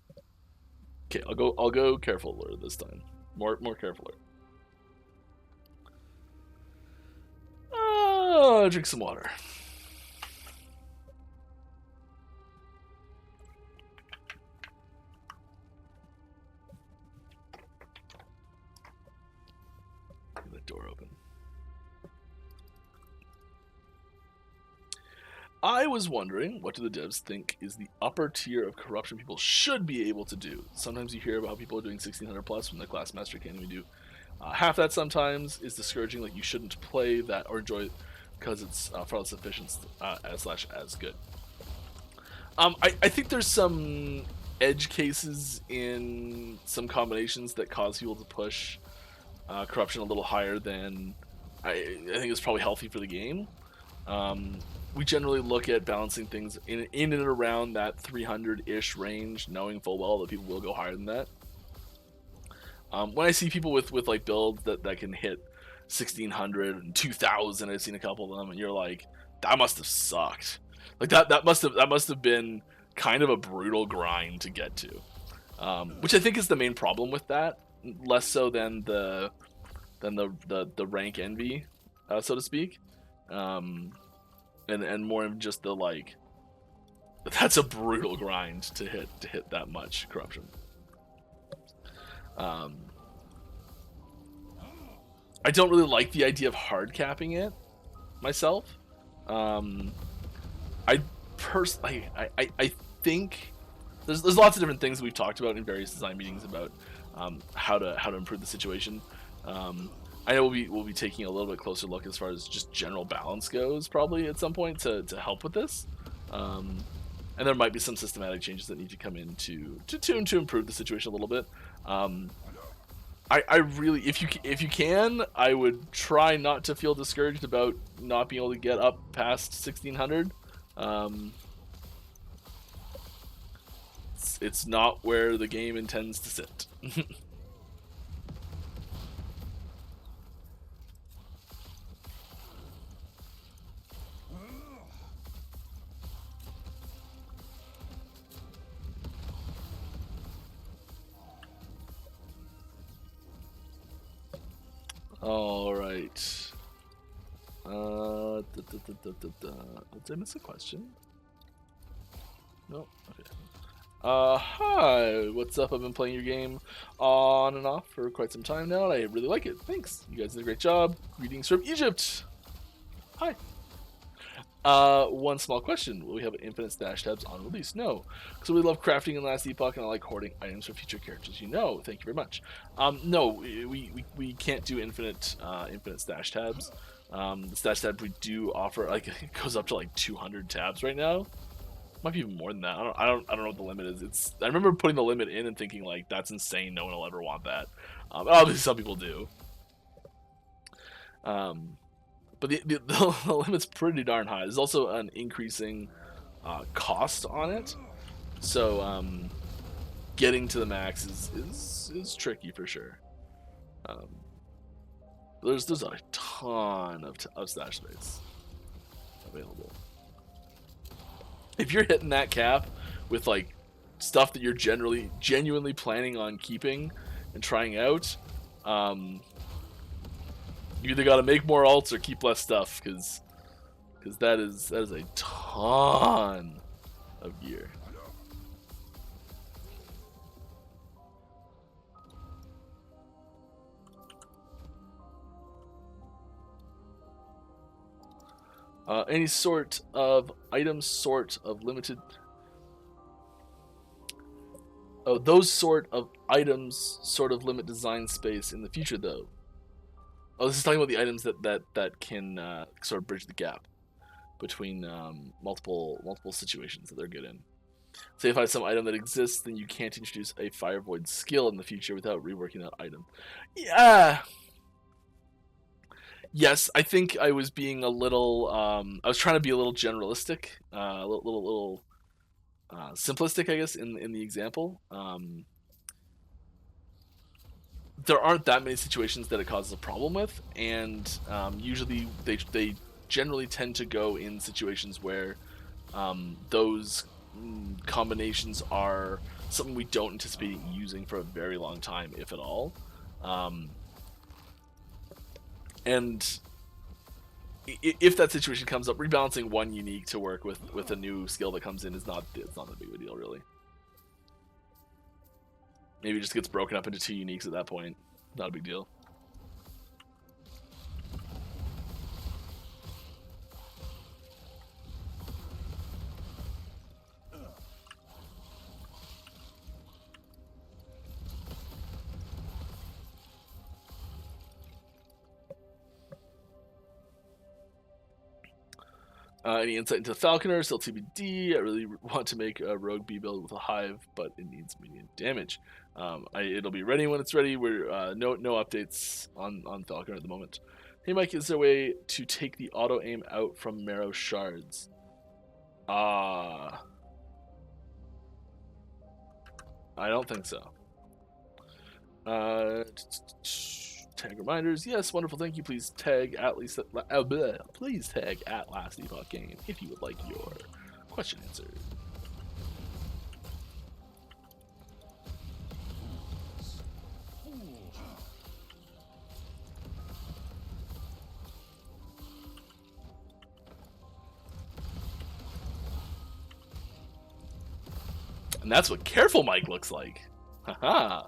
Okay, I'll go careful alert this time. More careful alert. drink some water. Get that door open. I was wondering, what do the devs think is the upper tier of corruption people should be able to do? Sometimes you hear about how people are doing 1600 plus when the class master can't even do half that. Sometimes is discouraging, like you shouldn't play that or enjoy it because it's far less efficient as good. I think there's some edge cases in some combinations that cause people to push corruption a little higher than I think is probably healthy for the game. We generally look at balancing things in and around that 300-ish range, knowing full well that people will go higher than that. When I see people with like builds that can hit 1600 and 2000, I've seen a couple of them, and you're like, that must have sucked. Like that must have been kind of a brutal grind to get to, which I think is the main problem with that, less so than the rank envy, so to speak. And more of just the like, that's a brutal grind to hit that much corruption. I don't really like the idea of hard capping it myself. I think there's lots of different things we've talked about in various design meetings about how to improve the situation. I know we'll be taking a little bit closer look as far as just general balance goes, probably at some point to help with this, and there might be some systematic changes that need to come in to improve the situation a little bit. I really, if you can, I would try not to feel discouraged about not being able to get up past 1600. It's not where the game intends to sit. All right. Did I miss a question? No. Okay. Hi. What's up? I've been playing your game on and off for quite some time now, and I really like it. Thanks. You guys did a great job. Greetings from Egypt. Hi. One small question. Will we have infinite stash tabs on release? No. So we love crafting in Last Epoch, and I like hoarding items for future characters. You know. Thank you very much. No, we can't do infinite stash tabs. The stash tab we do offer, like, it goes up to like 200 tabs right now. Might be even more than that. I don't know what the limit is. I remember putting the limit in and thinking like, that's insane. No one will ever want that. Obviously some people do. But the limit's pretty darn high. There's also an increasing cost on it, so getting to the max is tricky for sure. There's a ton of stash space available. If you're hitting that cap with like stuff that you're genuinely planning on keeping and trying out, you either got to make more alts or keep less stuff, because that is a ton of gear. Any sort of item sort of limited. Oh, those sort of items sort of limit design space in the future, though. Oh, this is talking about the items that can sort of bridge the gap between multiple situations that they're good in. Say if I have some item that exists, then you can't introduce a fire void skill in the future without reworking that item. Yeah. Yes, I think I was being a little. I was trying to be a little generalistic, a little simplistic, I guess, in the example. There aren't that many situations that it causes a problem with, and usually they generally tend to go in situations where those combinations are something we don't anticipate using for a very long time, if at all. And if that situation comes up, rebalancing one unique to work with a new skill that comes in is not that big of a deal, really. Maybe it just gets broken up into 2 uniques at that point. Not a big deal. Any insight into Falconer? Still TBD. I really want to make a rogue B build with a hive, but it needs medium damage. It'll be ready when it's ready. We're no updates on Falconer at the moment. Hey Mike, is there a way to take the auto aim out from marrow shards? I don't think so. Tag reminders. Yes, wonderful. Thank you. Please tag at least. Please tag at Last Epoch Game if you would like your question answered. And that's what Careful Mike looks like. Haha.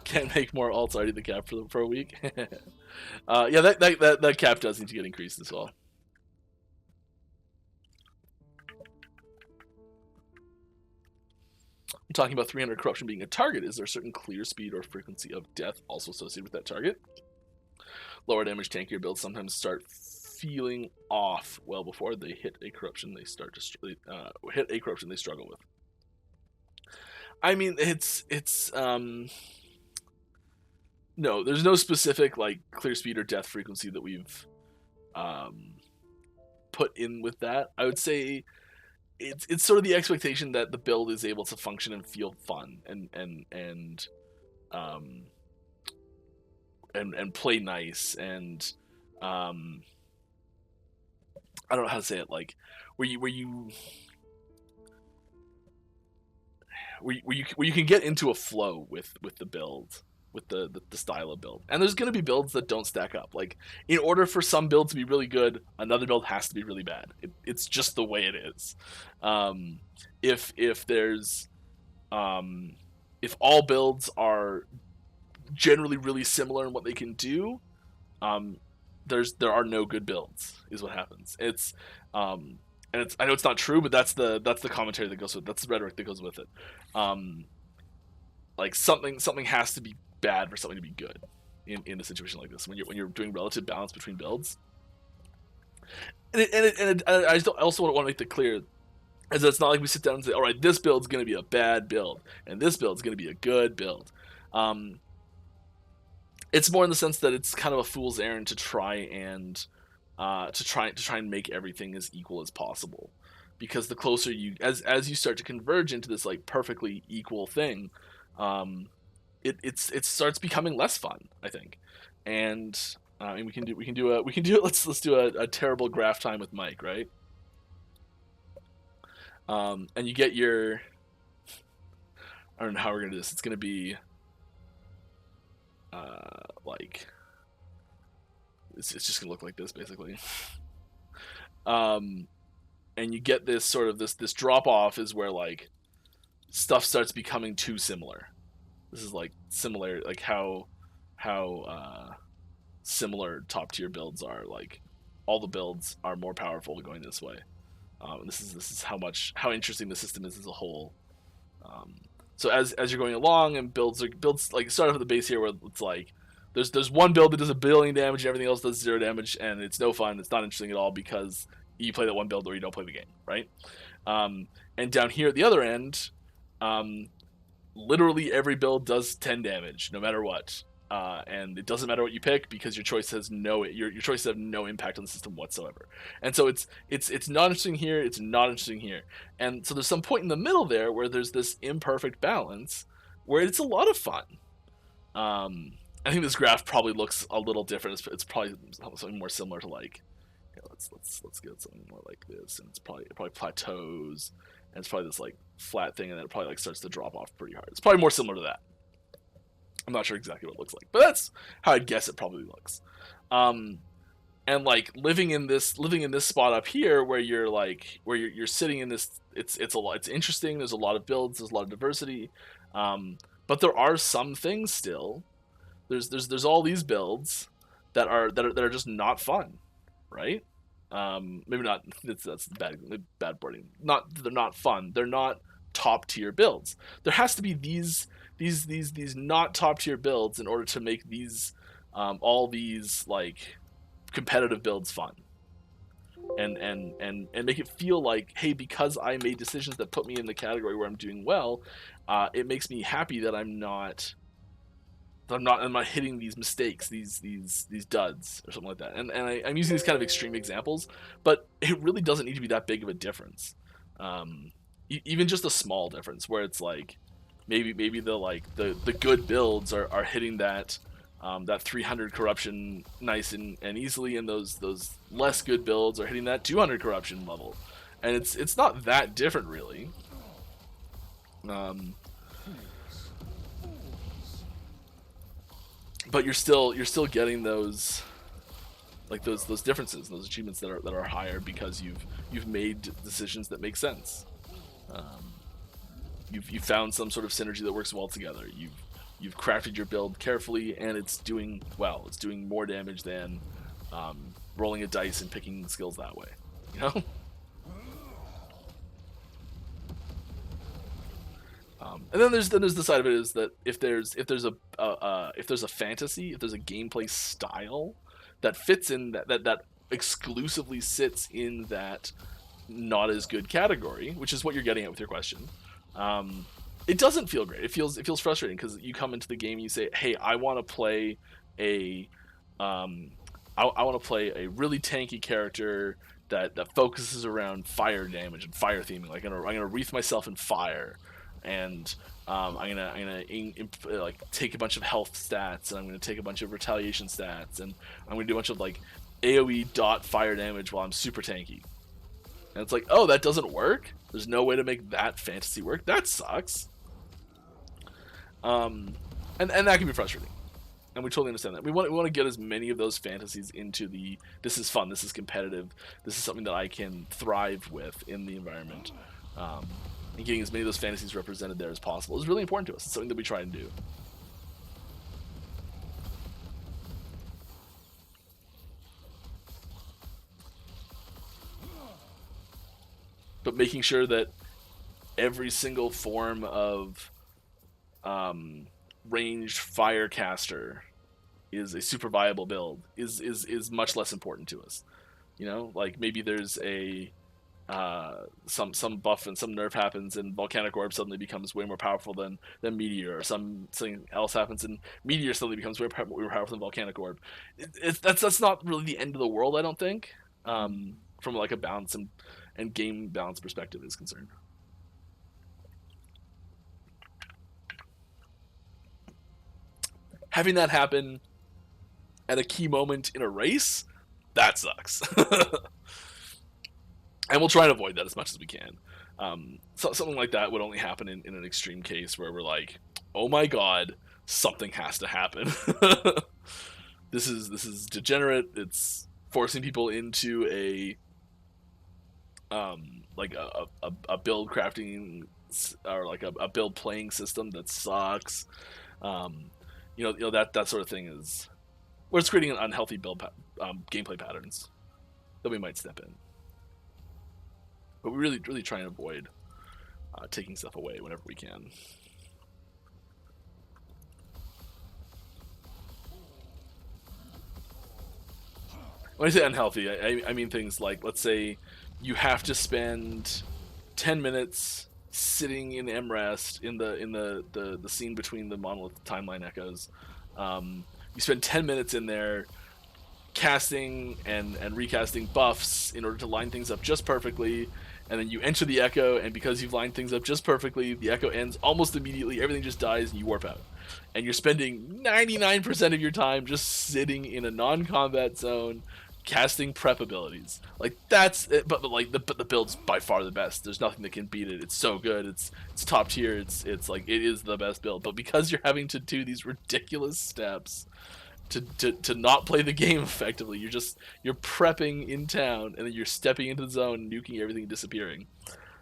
Can't make more alts, already the cap for a week. Yeah, that cap does need to get increased as well. I'm talking about 300 corruption being a target. Is there a certain clear speed or frequency of death also associated with that target? Lower damage tankier builds sometimes start feeling off well before they hit a corruption they start to hit a corruption they struggle with. I mean, it's no, there's no specific like clear speed or death frequency that we've put in with that. I would say it's sort of the expectation that the build is able to function and feel fun and play nice and I don't know how to say it, like where you can get into a flow with the build, with the style of build. And there's going to be builds that don't stack up. Like, in order for some build to be really good, another build has to be really bad. It's just the way it is. If there's if all builds are generally really similar in what they can do, there are no good builds, is what happens. It's and it's, I know it's not true, but that's the commentary that goes with it. That's the rhetoric that goes with it. Like something has to be bad for something to be good in a situation like this when you're doing relative balance between builds. And I also want to make that clear, is that it's not like we sit down and say, all right, this build's going to be a bad build and this build's going to be a good build. It's more in the sense that it's kind of a fool's errand to try and make everything as equal as possible, because the closer you as you start to converge into this like perfectly equal thing, it starts becoming less fun, I think. And we can do it. Let's do a terrible graph time with Mike, right? And you get your, I don't know how we're gonna do this. It's gonna be like it's just gonna look like this basically. And you get this sort of this drop off is where like stuff starts becoming too similar. This is like similar, like how similar top tier builds are. Like all the builds are more powerful going this way. This is how interesting the system is as a whole. So as you're going along and builds like start off at the base here where it's like there's one build that does 1 billion damage and everything else does 0 damage, and it's no fun. It's not interesting at all because you play that one build or you don't play the game, right? And down here at the other end, literally every build does 10 damage no matter what, and it doesn't matter what you pick because your choice has your choices have no impact on the system whatsoever. And so it's not interesting here, it's not interesting here, and so there's some point in the middle there where there's this imperfect balance where it's a lot of fun. I think this graph probably looks a little different. It's probably something more similar to like, let's get something more like this, and it probably plateaus, and it's probably this like flat thing, and then it probably like starts to drop off pretty hard. It's probably more similar to that. I'm not sure exactly what it looks like, but that's how I'd guess it probably looks. And like living in this spot up here where you're like you're sitting in this, it's a lot, it's interesting. There's a lot of builds, there's a lot of diversity, but there are some things still. There's all these builds that are just not fun, right? Maybe not. That's bad wording. They're not fun. They're not top tier builds. There has to be these not top tier builds in order to make these all these like competitive builds fun. And make it feel like, hey, because I made decisions that put me in the category where I'm doing well, it makes me happy that I'm not hitting these mistakes, these duds or something like that. And I'm using these kind of extreme examples, but it really doesn't need to be that big of a difference. Even just a small difference where it's like maybe the good builds are hitting that 300 corruption nice and easily, and those less good builds are hitting that 200 corruption level, and it's not that different really. But you're still getting those differences, those achievements that are higher because you've made decisions that make sense. You've found some sort of synergy that works well together. You've crafted your build carefully, and it's doing well. It's doing more damage than rolling a dice and picking skills that way. You know. And then there's the side of it is that if there's a fantasy, if there's a gameplay style that fits in that exclusively sits in that not as good category, which is what you're getting at with your question, it doesn't feel great. It feels frustrating because you come into the game and you say, hey, I want to play I want to play a really tanky character that focuses around fire damage and fire theming. Like I'm gonna wreath myself in fire, and I'm gonna like take a bunch of health stats, and I'm gonna take a bunch of retaliation stats, and I'm gonna do a bunch of like AOE dot fire damage while I'm super tanky. And it's like, oh, that doesn't work? There's no way to make that fantasy work? That sucks. And that can be frustrating. And we totally understand that. We want to get as many of those fantasies into this is fun, this is competitive, this is something that I can thrive with in the environment. And getting as many of those fantasies represented there as possible is really important to us. It's something that we try and do. But making sure that every single form of ranged firecaster is a super viable build is much less important to us. You know, like maybe there's a some buff and some nerf happens and Volcanic Orb suddenly becomes way more powerful than Meteor, or something else happens and Meteor suddenly becomes way more powerful than Volcanic Orb. That's not really the end of the world, I don't think, from like a balance and game balance perspective is concerned. Having that happen at a key moment in a race, that sucks. And we'll try and avoid that as much as we can. So something like that would only happen in an extreme case where we're like, oh my god, something has to happen. This is degenerate. It's forcing people into a build crafting or like a build playing system that sucks. That sort of thing is where it's creating an unhealthy build gameplay patterns that we might step in. But we really try and avoid taking stuff away whenever we can. When I say unhealthy, I mean things like, let's say you have to spend 10 minutes sitting in MRest in the scene between the monolith timeline echoes. You spend 10 minutes in there casting and recasting buffs in order to line things up just perfectly, and then you enter the echo, and because you've lined things up just perfectly, the echo ends almost immediately, everything just dies, and you warp out. And you're spending 99% of your time just sitting in a non-combat zone, casting prep abilities. Like that's it, but like the build's by far the best. There's nothing that can beat it. It's so good. It's top tier. It's like it is the best build. But because you're having to do these ridiculous steps to not play the game effectively, you're prepping in town and then you're stepping into the zone, nuking everything, and disappearing.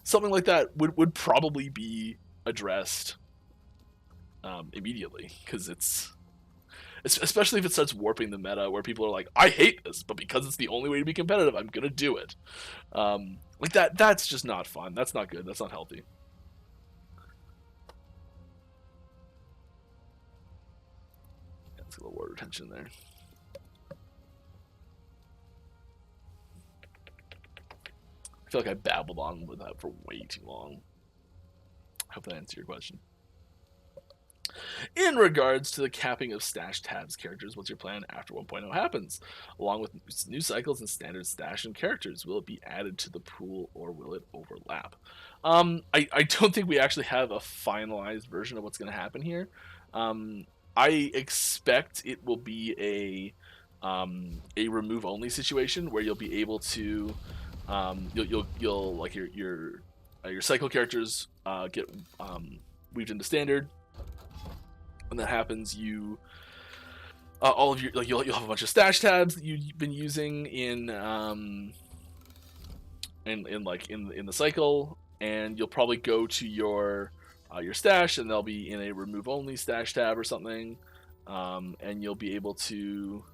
Something like that would probably be addressed immediately, because it's especially if it starts warping the meta where people are like, I hate this, but because it's the only way to be competitive, I'm gonna do it. Like that's just not fun. That's not good. That's not healthy. Yeah, let's get a little word retention there. I feel like I babbled on with that for way too long. I hope that answered your question. In regards to the capping of stash tabs characters, what's your plan after 1.0 happens? Along with new cycles and standard stash and characters, will it be added to the pool or will it overlap? I don't think we actually have a finalized version of what's going to happen here. I expect it will be a remove only situation where you'll be able to you'll like your cycle characters get weaved into standard. When that happens, you all of your you'll have a bunch of stash tabs that you've been using in the cycle, and you'll probably go to your stash, and they'll be in a remove only stash tab or something, and you'll be able to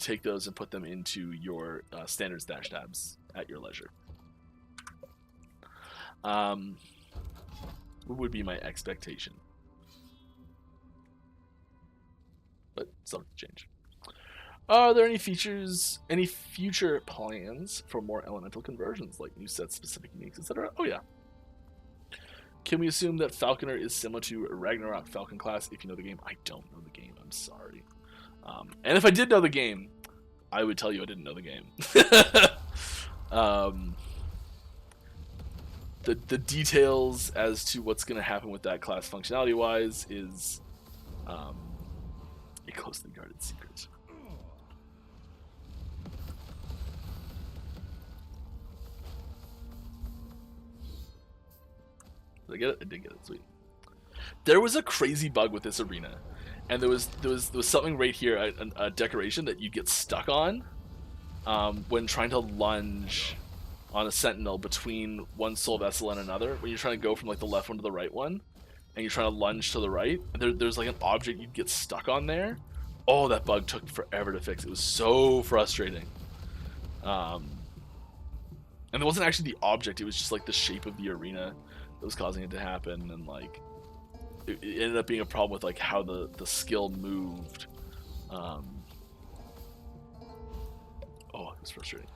take those and put them into your standard stash tabs at your leisure. Would be my expectation. But subject to change. Are there any future plans for more elemental conversions, like new sets, specific uniques, etc.? Oh yeah. Can we assume that Falconer is similar to Ragnarok Falcon class? If you know the game, I don't know the game. I'm sorry. And if I did know the game, I would tell you I didn't know the game. The details as to what's going to happen with that class functionality-wise is a closely guarded secret. Did I get it? I did get it. Sweet. There was a crazy bug with this arena, and there was something right here, a decoration that you get stuck on when trying to lunge on a sentinel between one soul vessel and another. When you're trying to go from like the left one to the right one, and you're trying to lunge to the right, there's like an object you'd get stuck on there. Oh, that bug took forever to fix. It was so frustrating. And it wasn't actually the object, it was just like the shape of the arena that was causing it to happen, and like it ended up being a problem with like how the skill moved. Oh, it was frustrating.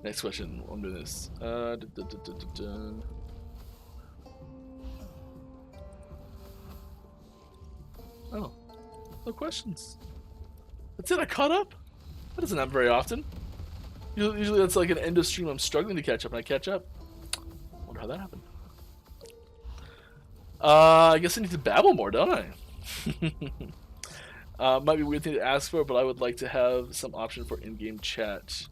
Next question. I'm doing this. Oh, no questions. That's it. I caught up. That doesn't happen very often. Usually that's like an end of stream. I'm struggling to catch up, and I catch up. Wonder how that happened. I guess I need to babble more, don't I? Might be a weird thing to ask for, but I would like to have some option for in-game chat.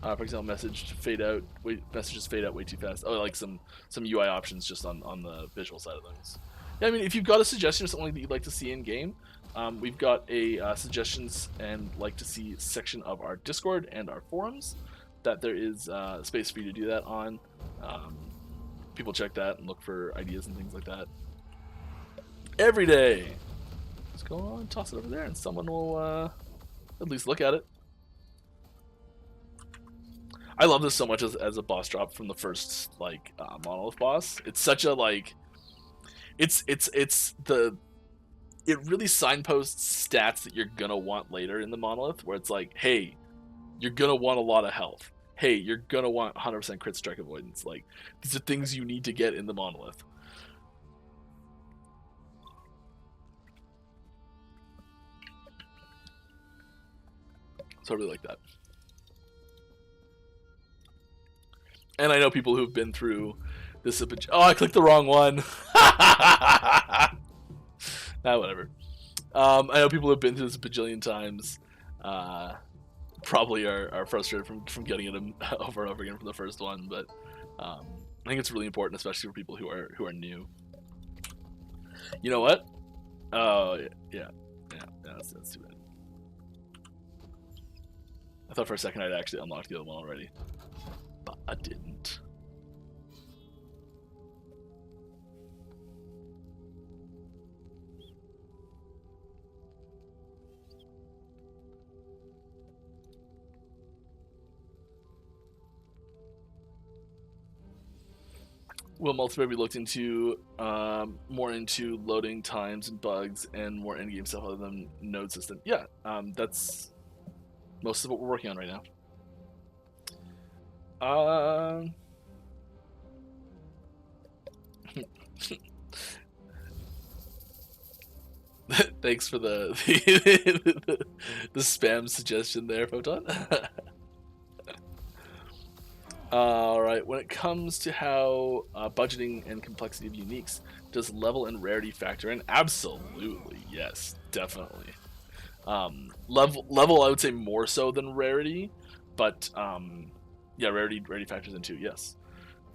For example, messages fade out way too fast. Oh, like some UI options just on the visual side of things. Yeah, I mean, if you've got a suggestion or something that you'd like to see in game, we've got a suggestions and like to see section of our Discord and our forums that there is space for you to do that on. People check that and look for ideas and things like that every day. Just go on, toss it over there, and someone will at least look at it. I love this so much as a boss drop from the first like monolith boss. It's such a like, it really signposts stats that you're gonna want later in the monolith, where it's like, hey, you're gonna want a lot of health. Hey, you're gonna want 100% crit strike avoidance. Like, these are things you need to get in the monolith. So I really like that. And I know people who've been through this. Oh, I clicked the wrong one. Whatever. I know people who've been through this a bajillion times. Probably are frustrated from getting it over and over again from the first one, but I think it's really important, especially for people who are new. You know what? Oh yeah, that's too bad. I thought for a second I'd actually unlocked the other one already, but I didn't. Will multiplayer be looked into more into loading times and bugs and more endgame stuff other than node system? Yeah, that's most of what we're working on right now. Thanks for the spam suggestion there, Photon. Alright, when it comes to how budgeting and complexity of uniques, does level and rarity factor in? Absolutely, yes, definitely. Level I would say more so than rarity, but yeah, rarity factors in too, yes.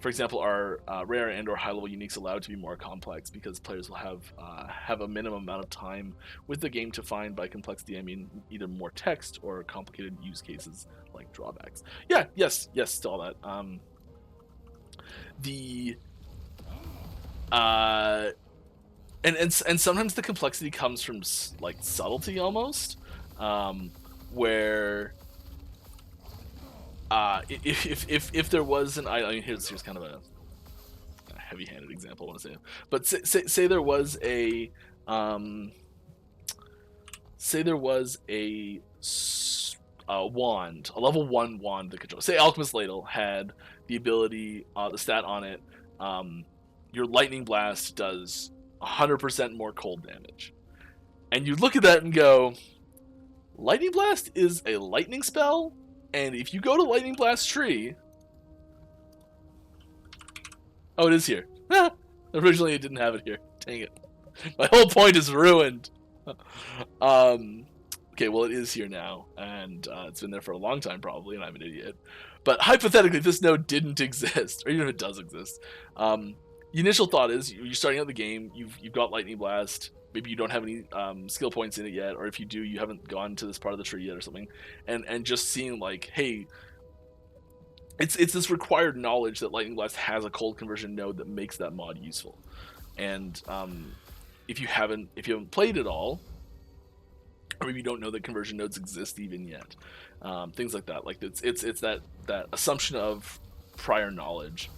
For example, are rare and or high level uniques allowed to be more complex because players will have a minimum amount of time with the game to find. By complexity, I mean either more text or complicated use cases like drawbacks. Yeah, yes, to all that. And sometimes the complexity comes from like subtlety almost, where if there was an I mean here's kind of a heavy-handed example I want to say, but say there was a wand, a level 1 wand that could, say Alchemist Ladle had the ability, the stat on it, your lightning blast does 100% more cold damage, and you look at that and go, lightning blast is a lightning spell, and if you go to lightning blast tree, oh, it is here. Originally it didn't have it here. Dang it, my whole point is ruined. Okay, well, it is here now, and it's been there for a long time probably, and I'm an idiot. But hypothetically, if this node didn't exist, or even if it does exist, the initial thought is you're starting out the game, you've got Lightning Blast, maybe you don't have any skill points in it yet, or if you do, you haven't gone to this part of the tree yet or something, and just seeing like, hey, it's this required knowledge that Lightning Blast has a cold conversion node that makes that mod useful. And if you haven't played it all, or maybe you don't know that conversion nodes exist even yet, things like that. Like it's that assumption of prior knowledge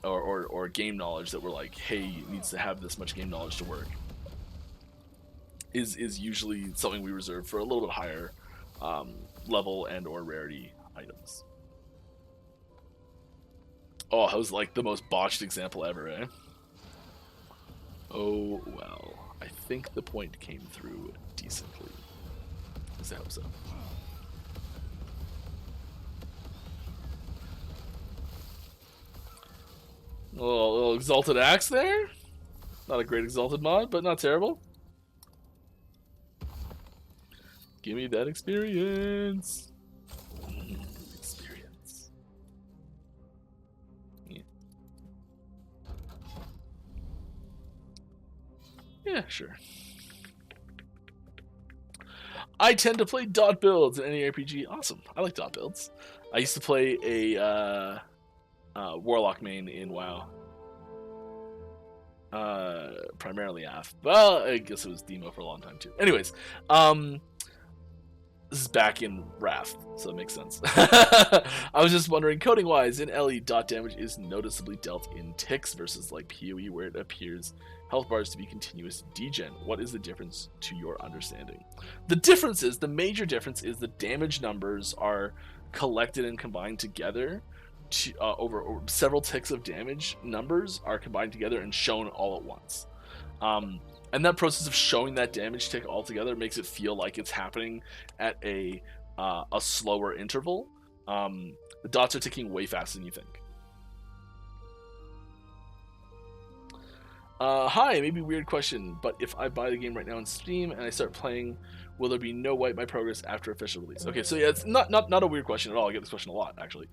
or game knowledge that we're like, hey, it needs to have this much game knowledge to work, is usually something we reserve for a little bit higher level and or rarity items. Oh, that was like the most botched example ever, eh? Oh well, I think the point came through decently. I hope so. A little exalted axe there. Not a great exalted mod, but not terrible. Give me that experience. Experience. Yeah, sure. I tend to play dot builds in any RPG. Awesome. I like dot builds. I used to play a Warlock main in WoW. Primarily AF. Well, I guess it was Demo for a long time too. Anyways, this is back in Wrath, so it makes sense. I was just wondering, coding wise, in LE, dot damage is noticeably dealt in ticks versus like PoE where it appears health bars to be continuous degen. What is the difference to your understanding? The major difference is the damage numbers are collected and combined together to, over several ticks of damage numbers are combined together and shown all at once. And that process of showing that damage tick all together makes it feel like it's happening at a a slower interval. The dots are ticking way faster than you think. Hi, maybe weird question, but if I buy the game right now on Steam and I start playing, will there be no wipe my progress after official release? Okay, so yeah, it's not a weird question at all. I get this question a lot, actually.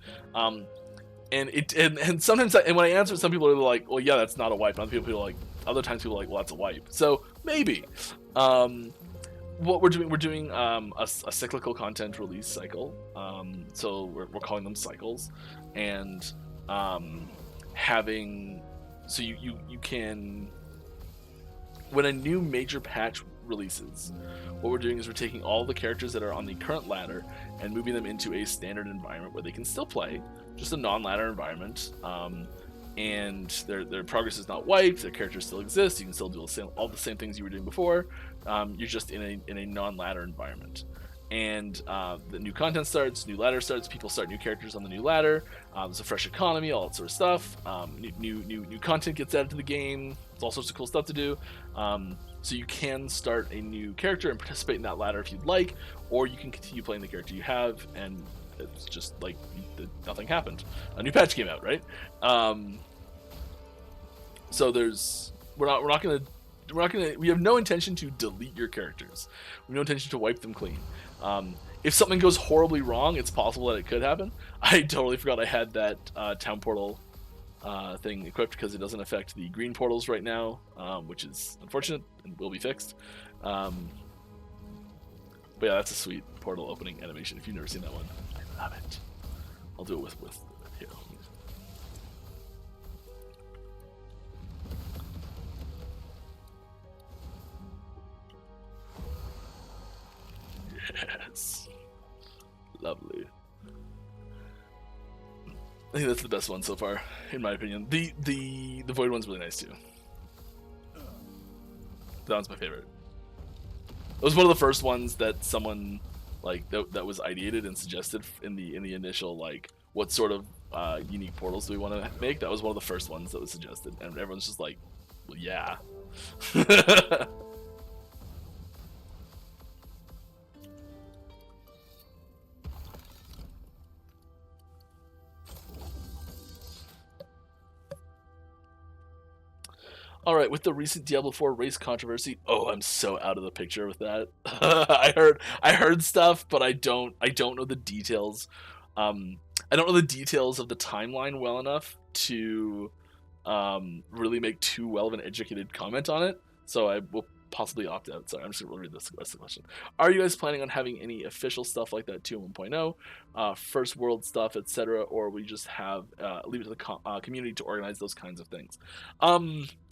And sometimes and when I answer it, some people are like, well, yeah, that's not a wipe. Other times people are like, well, that's a wipe. So maybe. What we're doing a cyclical content release cycle. So we're calling them cycles, and having. So you can, when a new major patch releases, what we're doing is we're taking all the characters that are on the current ladder and moving them into a standard environment where they can still play, just a non-ladder environment, and their progress is not wiped, their characters still exist, you can still do all the same things you were doing before, you're just in a non-ladder environment. And the new content starts, new ladder starts, people start new characters on the new ladder, there's a fresh economy, all that sort of stuff, new content gets added to the game, there's all sorts of cool stuff to do, so you can start a new character and participate in that ladder if you'd like, or you can continue playing the character you have, and it's just like nothing happened. A new patch came out, right? So we have no intention to delete your characters. We have no intention to wipe them clean. If something goes horribly wrong, it's possible that it could happen. I totally forgot I had that town portal thing equipped because it doesn't affect the green portals right now, which is unfortunate and will be fixed. But yeah, that's a sweet portal opening animation. If you've never seen that one, I love it. I'll do it with here. Yes. Lovely. I think that's the best one so far, in my opinion. The void one's really nice too. That one's my favorite. It was one of the first ones that someone like that was ideated and suggested in the initial like what sort of unique portals do we want to make. That was one of the first ones that was suggested, and everyone's just like, well, yeah. All right, with the recent Diablo 4 race controversy, oh, I'm so out of the picture with that. I heard stuff, but I don't know the details. I don't know the details of the timeline well enough to really make too well of an educated comment on it. So I will possibly opt out. Sorry, I'm just gonna read this rest of the question. Are you guys planning on having any official stuff like that 2 1.0, first world stuff, etc., or we just have leave it to the community to organize those kinds of things?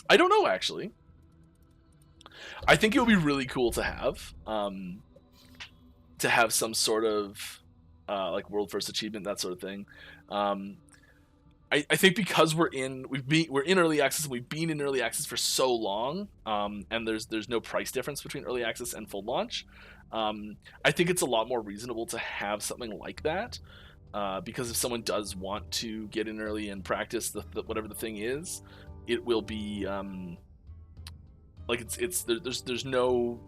I don't know, actually. I think it would be really cool to have some sort of like world first achievement, that sort of thing. I think because we're in early access and we've been in early access for so long, and there's no price difference between early access and full launch. I think it's a lot more reasonable to have something like that, because if someone does want to get in early and practice the whatever the thing is, it will be like there's no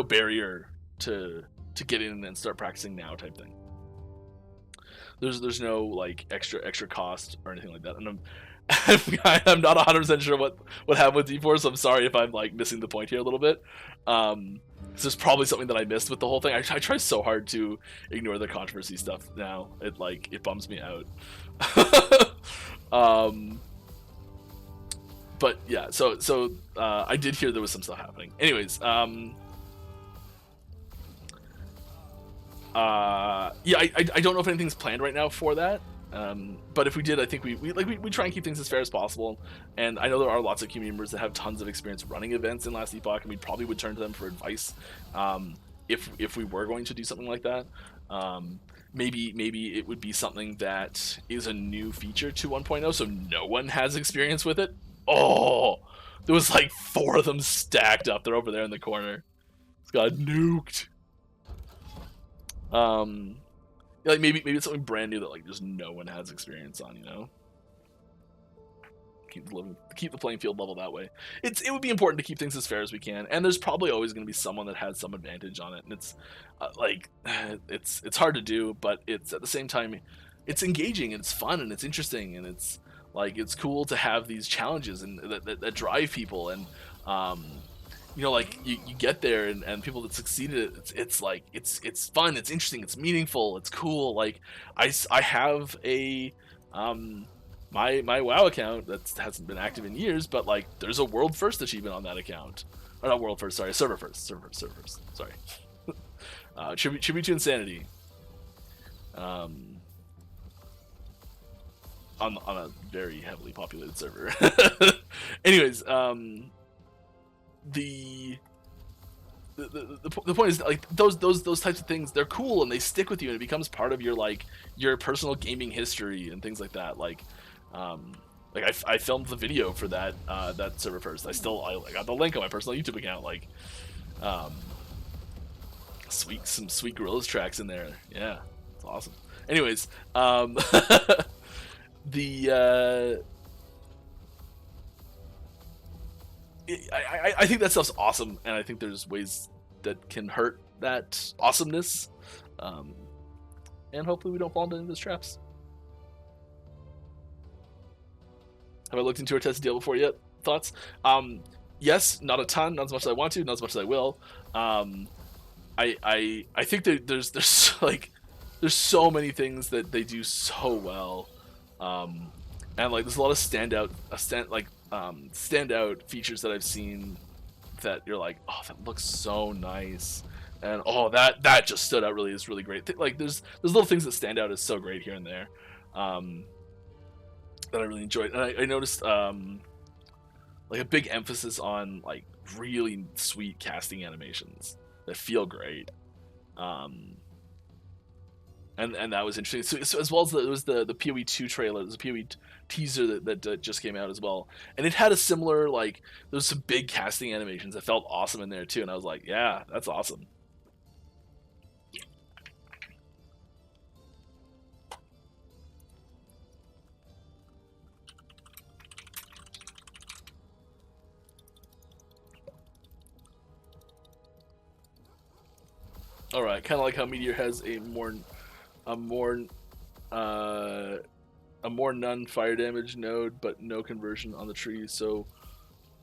barrier to get in and start practicing now type thing. There's no like extra cost or anything like that, and I'm not 100% sure what happened with D4, so I'm sorry if I'm like missing the point here a little bit. This is probably something that I missed with the whole thing. I try so hard to ignore the controversy stuff now. It bums me out. But yeah, so I did hear there was some stuff happening. Anyways, yeah, I don't know if anything's planned right now for that. But if we did, I think we try and keep things as fair as possible. And I know there are lots of community members that have tons of experience running events in Last Epoch, and we probably would turn to them for advice if we were going to do something like that. Maybe it would be something that is a new feature to 1.0, so no one has experience with it. Oh, there was like 4 of them stacked up. They're over there in the corner. It's got nuked. Like maybe it's something brand new that like just no one has experience on, you know? keep the playing field level that way. It would be important to keep things as fair as we can, and there's probably always going to be someone that has some advantage on it, and it's like it's hard to do, but it's at the same time it's engaging and it's fun and it's interesting and it's like it's cool to have these challenges and that drive people and you know, like you get there and people that succeeded, it's like it's fun, it's interesting, it's meaningful, it's cool. Like I have a my WoW account that hasn't been active in years, but like there's a world first achievement on that account, or not world first, sorry, server first, sorry. Tribute to Insanity. On a very heavily populated server. Anyways, the point is like those types of things, they're cool and they stick with you and it becomes part of your like your personal gaming history and things like that. Like I filmed the video for that that server first. I got the link on my personal YouTube account. Like some sweet Gorillaz tracks in there. Yeah, it's awesome. Anyways, I think that stuff's awesome, and I think there's ways that can hurt that awesomeness, and hopefully we don't fall into those traps. Have I looked into our tested deal before yet? Thoughts? Yes, not a ton, not as much as I want to, not as much as I will. I think that there's like there's so many things that they do so well, and like there's a lot of standout features that I've seen that you're like, oh, that looks so nice, and oh, that just stood out, really is really great. Like there's little things that stand out as so great here and there, that I really enjoyed. And I noticed like a big emphasis on like really sweet casting animations that feel great, and that was interesting. So as well as there was the PoE 2 trailer, there's a PoE teaser that just came out as well, and it had a similar, like there's some big casting animations that felt awesome in there too, and I was like, yeah, that's awesome. All right, kind of like how Meteor has a more none fire damage node, but no conversion on the tree. So,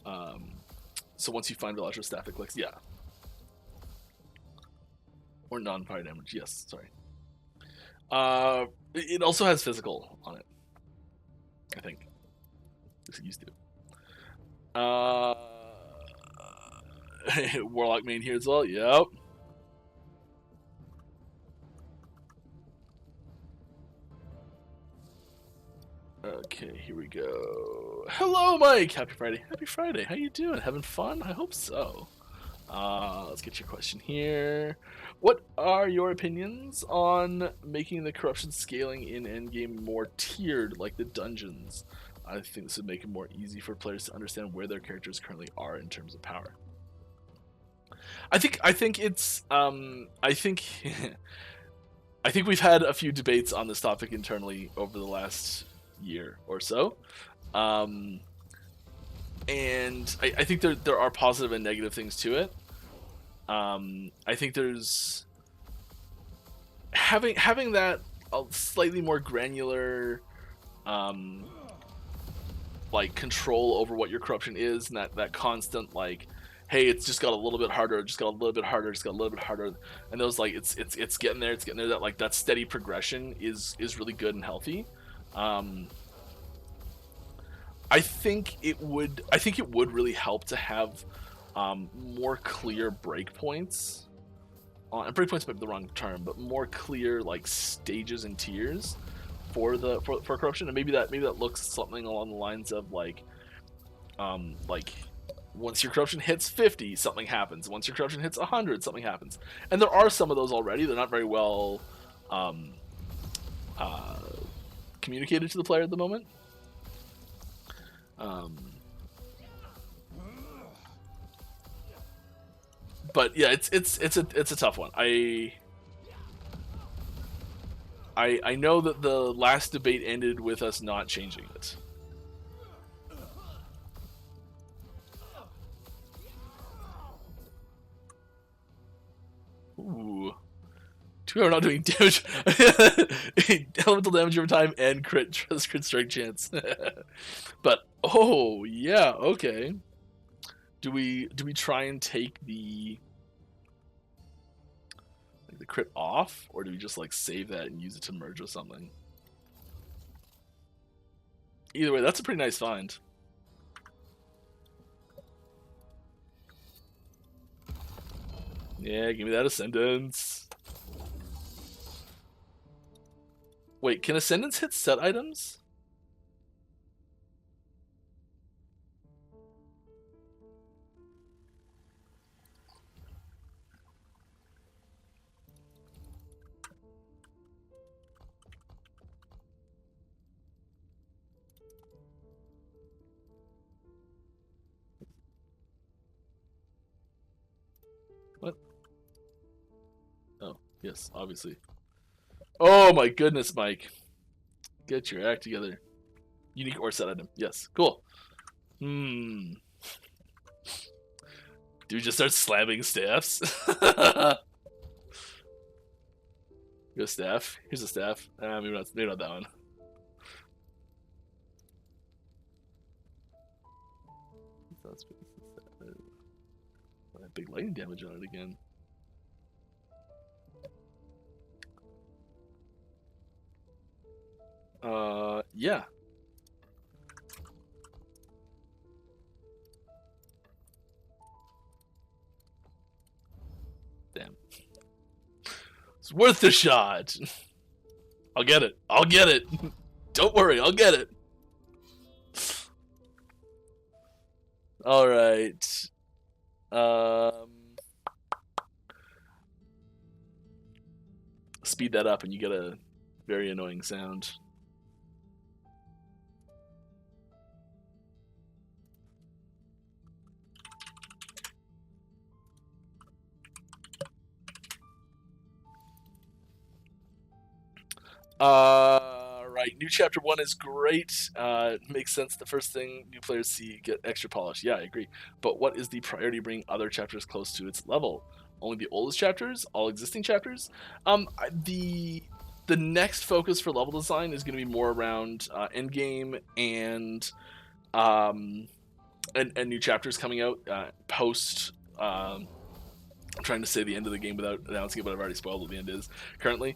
so once you find Electro Staff, it clicks. Yeah, or non fire damage. Yes, sorry. It also has physical on it, I think. At least it used to. Warlock main here as well. Yep. Okay, here we go. Hello, Mike. Happy Friday. Happy Friday. How you doing? Having fun? I hope so. Let's get your question here. What are your opinions on making the corruption scaling in endgame more tiered, like the dungeons? I think this would make it more easy for players to understand where their characters currently are in terms of power. I think it's I think I think we've had a few debates on this topic internally over the last year or so, and I think there are positive and negative things to it. I think there's having that slightly more granular like control over what your corruption is, and that constant like, hey, it's just got a little bit harder, just got a little bit harder, just got a little bit harder, and those like it's getting there, that like that steady progression is really good and healthy. I think it would really help to have more clear breakpoints. And breakpoints might be the wrong term, but more clear like stages and tiers for corruption, and maybe that looks something along the lines of like once your corruption hits 50, something happens. Once your corruption hits 100, something happens. And there are some of those already. They're not very well communicated to the player at the moment. But yeah, it's a tough one. I know that the last debate ended with us not changing it. Ooh. 2 are not doing damage. Elemental damage over time and crit strike chance. But oh yeah, okay. Do we try and take the crit off, or do we just like save that and use it to merge with something? Either way, that's a pretty nice find. Yeah, give me that Ascendance. Wait, can Ascendance hit set items? What? Oh, yes, obviously. Oh my goodness, Mike. Get your act together. Unique or set item. Yes, cool. Do we just start slamming staffs? Go staff. Here's a staff. Maybe not that one. Big lightning damage on it again. Yeah. Damn. It's worth the shot. I'll get it. I'll get it. Don't worry, I'll get it. All right. Speed that up and you get a very annoying sound. Right. New chapter 1 is great. Makes sense. The first thing new players see, get extra polish. Yeah, I agree. But what is the priority to bring other chapters close to its level? Only the oldest chapters? All existing chapters? The next focus for level design is going to be more around endgame and new chapters coming out post. I'm trying to say the end of the game without announcing it, but I've already spoiled what the end is currently.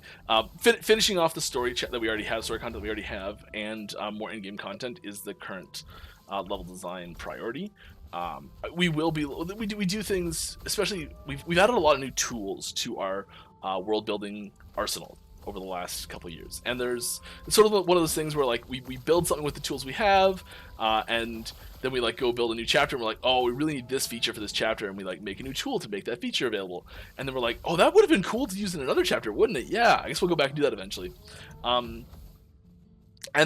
Finishing off the story that we already have, story content we already have, and more in-game content is the current level design priority. We do things, especially we've added a lot of new tools to our world building arsenal over the last couple of years, and it's sort of one of those things where like we build something with the tools we have, and then we like go build a new chapter and we're like, oh, we really need this feature for this chapter, and we like make a new tool to make that feature available, and then we're like, oh, that would have been cool to use in another chapter, wouldn't it? Yeah, I guess we'll go back and do that eventually. And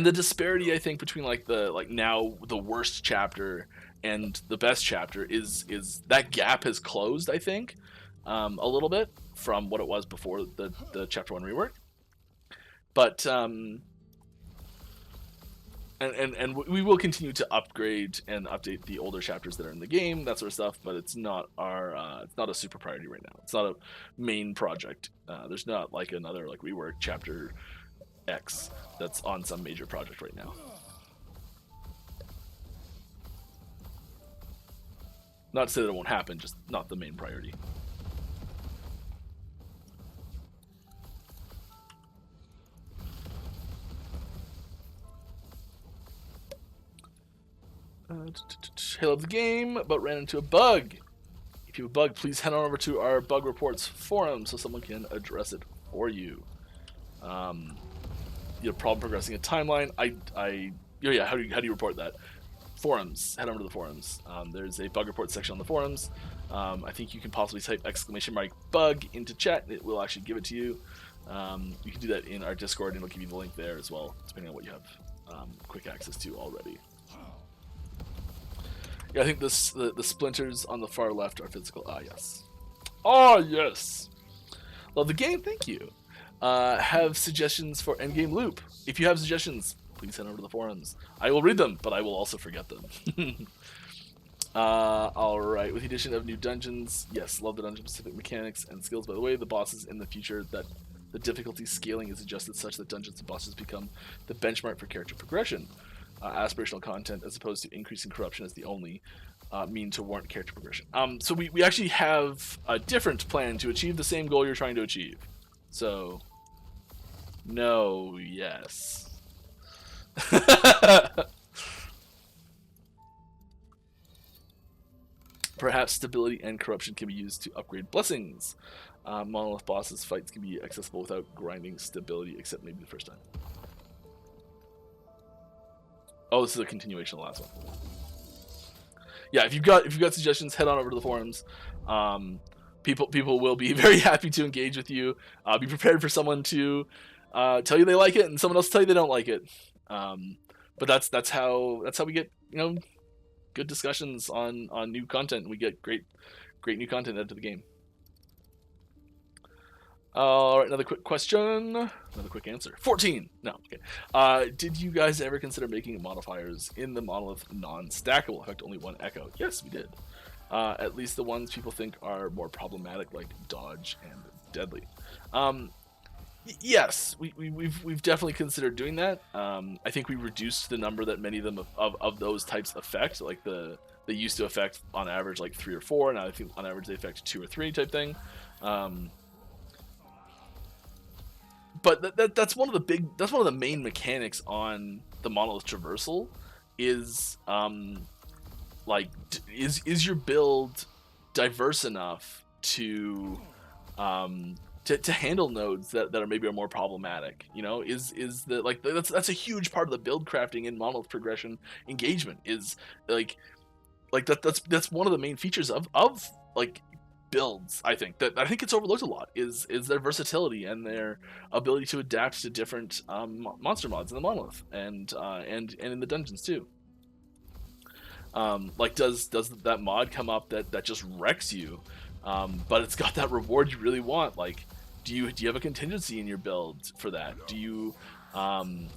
the disparity, I think, between like now the worst chapter and the best chapter is that gap has closed, I think, a little bit from what it was before the chapter 1 rework. But and we will continue to upgrade and update the older chapters that are in the game, that sort of stuff. But it's not it's not a super priority right now. It's not a main project. There's not like another like rework chapter X that's on some major project right now. Not to say that it won't happen, just not the main priority. I love the game, but ran into a bug. If you have a bug, please head on over to our bug reports forum so someone can address it for you. You have a problem progressing a timeline. Yeah. How do you report that? Forums. Head over to the forums. There's a bug report section on the forums. I think you can possibly type !bug into chat. And it will actually give it to you. You can do that in our Discord, and it'll give you the link there as well, depending on what you have quick access to already. Yeah, I think the splinters on the far left are physical. Ah, yes. Oh, yes. Love the game. Thank you. Have suggestions for endgame loop. If you have suggestions, please send over to the forums. I will read them, but I will also forget them. All right. With the addition of new dungeons, yes, love the dungeon-specific mechanics and skills. By the way, the bosses in the future that the difficulty scaling is adjusted such that dungeons and bosses become the benchmark for character progression. Aspirational content, as opposed to increasing corruption, as the only mean to warrant character progression. So we actually have a different plan to achieve the same goal you're trying to achieve. So, no, yes. Perhaps stability and corruption can be used to upgrade blessings. Monolith bosses fights can be accessible without grinding stability, except maybe the first time. Oh, this is a continuation of the last one. Yeah, if you've got suggestions, head on over to the forums. People will be very happy to engage with you. Be prepared for someone to tell you they like it and someone else tell you they don't like it. But that's how we get good discussions on new content. We get great new content out of the game. All right, another quick question, another quick answer. 14. No, okay. Did you guys ever consider making modifiers in the monolith non-stackable? In fact, only one echo. Yes, we did. At least the ones people think are more problematic, like dodge and deadly. Yes, we've definitely considered doing that. I think we reduced the number that many of them of those types affect. Like they used to affect on average like 3 or 4. Now I think on average they affect 2 or 3 type thing. But that's one of the main mechanics on the monolith traversal is is your build diverse enough to handle nodes that are maybe more problematic. Is that's a huge part of the build crafting in monolith progression engagement is that's one of the main features of builds. I think it's overlooked a lot is their versatility and their ability to adapt to different monster mods in the monolith and in the dungeons too. Does that mod come up that just wrecks you, but it's got that reward you really want? Like, do you have a contingency in your build for that? Do you do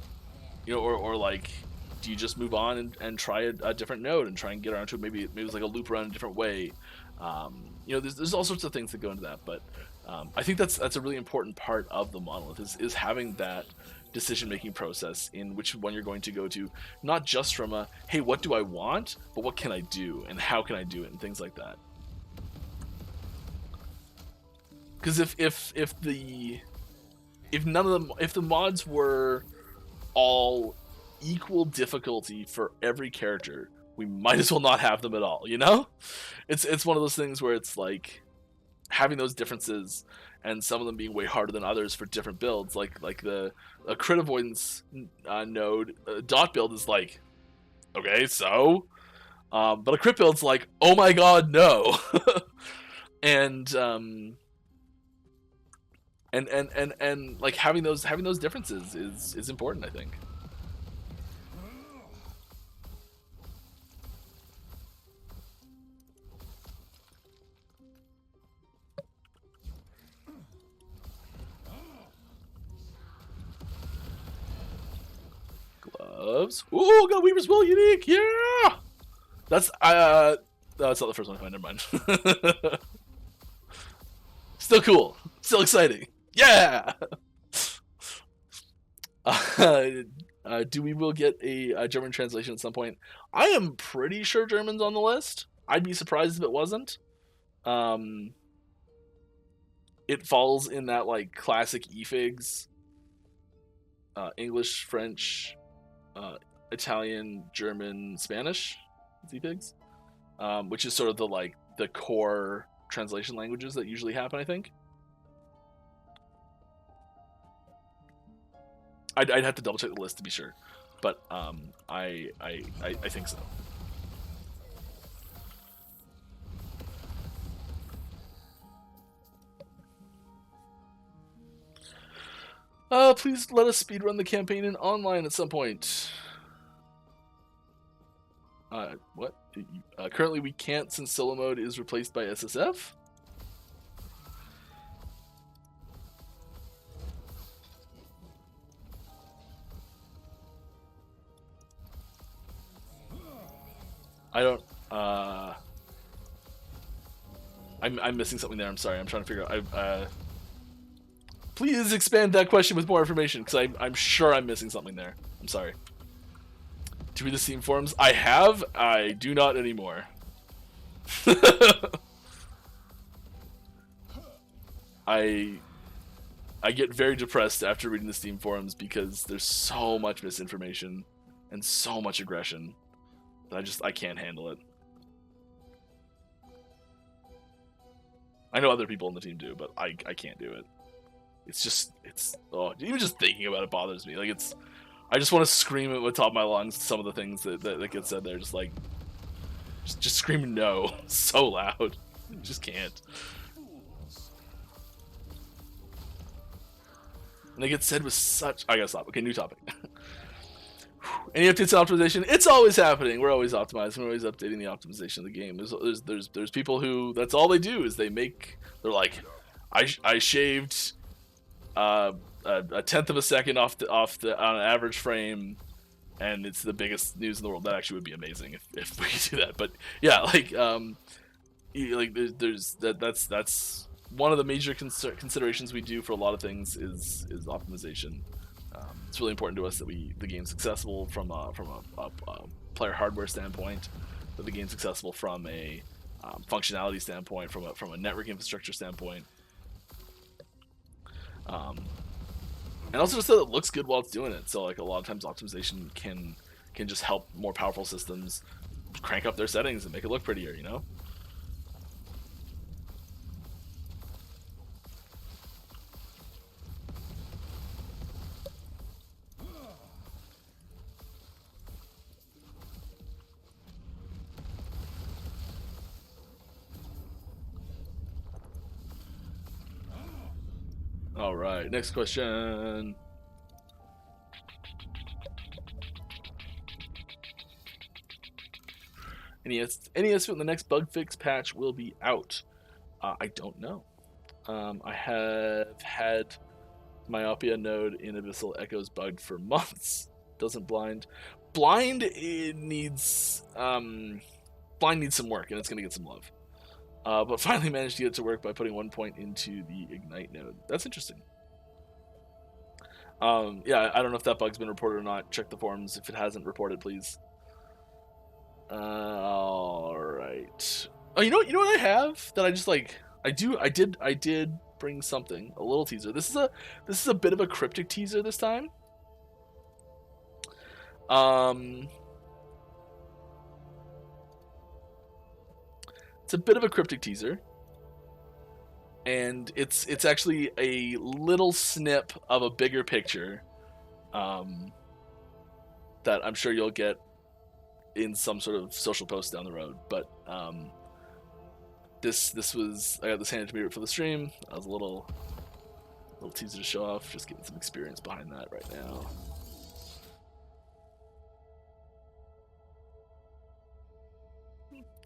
you just move on and try a different node and try and get around to it? Maybe it's like a loop around a different way. There's all sorts of things that go into that, but I think that's a really important part of the monolith is having that decision-making process in which one you're going to go to, not just from a, hey, what do I want, but what can I do and how can I do it and things like that. Because if the mods were all equal difficulty for every character, we might as well not have them at all. It's one of those things where it's like having those differences and some of them being way harder than others for different builds. Like the crit avoidance node dot build is like, okay, so but a crit build's like, oh my god, no. and like having those differences is important, I think. Gloves. Ooh, got Weaver's Will unique. Yeah. That's no, that's not the first one I find. Never mind. Still cool. Still exciting. Yeah. Do we will get a German translation at some point? I am pretty sure German's on the list. I'd be surprised if it wasn't. It falls in that like classic eFigs. English, French, Italian, German, Spanish eFigs, which is sort of the core translation languages that usually happen, I think. I'd have to double check the list to be sure, but I think so. Please let us speedrun the campaign in online at some point. What? Currently we can't since solo mode is replaced by SSF? I don't, I'm missing something there. I'm sorry. I'm trying to figure out. Please expand that question with more information, because I'm sure I'm missing something there. I'm sorry. To read the Steam forums, I have. I do not anymore. I get very depressed after reading the Steam forums because there's so much misinformation and so much aggression that I can't handle it. I know other people in the team do, but I can't do it. Even just thinking about it bothers me. Like, I just want to scream at the top of my lungs some of the things that get said there. Just scream no so loud. Just can't. And they get said with such... I gotta stop. Okay, new topic. Any updates on optimization? It's always happening. We're always optimizing. We're always updating the optimization of the game. There's people who... That's all they do is they make... They're like, I shaved a tenth of a second off the on an average frame, and it's the biggest news in the world. That actually would be amazing if we could do that. But yeah, that's one of the major considerations we do for a lot of things is optimization. It's really important to us that the game's accessible from a player hardware standpoint, that the game's accessible from a functionality standpoint, from a network infrastructure standpoint, and also just that it looks good while it's doing it. So like a lot of times optimization can just help more powerful systems crank up their settings and make it look prettier, you know? All right, next question. Any estimate when the next bug fix patch will be out? I don't know. I have had Myopia node in Abyssal Echoes bugged for months. Doesn't blind. Blind needs some work, and it's gonna get some love. But finally managed to get it to work by putting 1 point into the Ignite node. That's interesting. Yeah, I don't know if that bug's been reported or not. Check the forums if it hasn't. Reported, please. All right. Oh, you know what I have that I just like. I did bring something, a little teaser. This is a bit of a cryptic teaser this time. It's a bit of a cryptic teaser, and it's actually a little snip of a bigger picture that I'm sure you'll get in some sort of social post down the road. But this was, I got this handed to me for the stream. I was a little teaser to show off, just getting some experience behind that right now.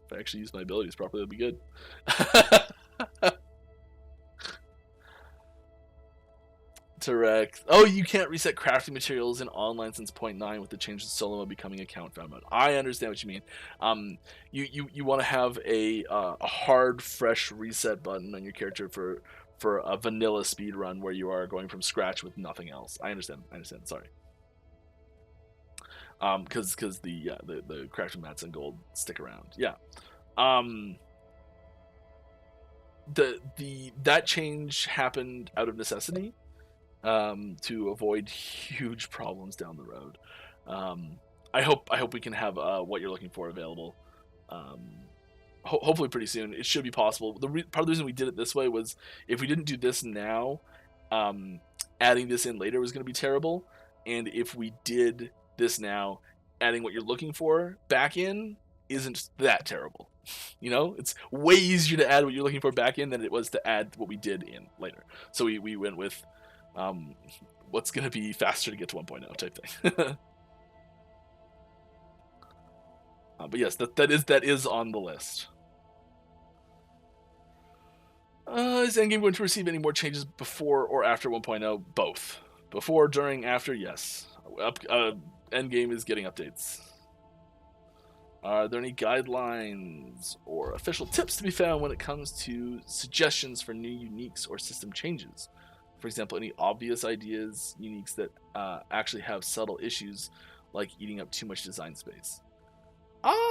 If I actually use my abilities properly, it'll be good. Correct. Oh, you can't reset crafting materials in online since 0.9 with the change in solo mode becoming account found mode. I understand what you mean. You want to have a hard, fresh reset button on your character for a vanilla speed run where you are going from scratch with nothing else. I understand. Sorry. Because the crafting mats and gold stick around. Yeah. That change happened out of necessity. To avoid huge problems down the road. I hope we can have what you're looking for available. Hopefully pretty soon. It should be possible. Part of the reason we did it this way was if we didn't do this now, adding this in later was going to be terrible. And if we did this now, adding what you're looking for back in isn't that terrible. You know, it's way easier to add what you're looking for back in than it was to add what we did in later. So we went with what's going to be faster to get to 1.0 type thing. But yes, that is on the list. Is Endgame going to receive any more changes before or after 1.0? Both. Before, during, after, yes. Endgame is getting updates. Are there any guidelines or official tips to be found when it comes to suggestions for new uniques or system changes? For example, any obvious ideas, uniques that actually have subtle issues like eating up too much design space? Uh,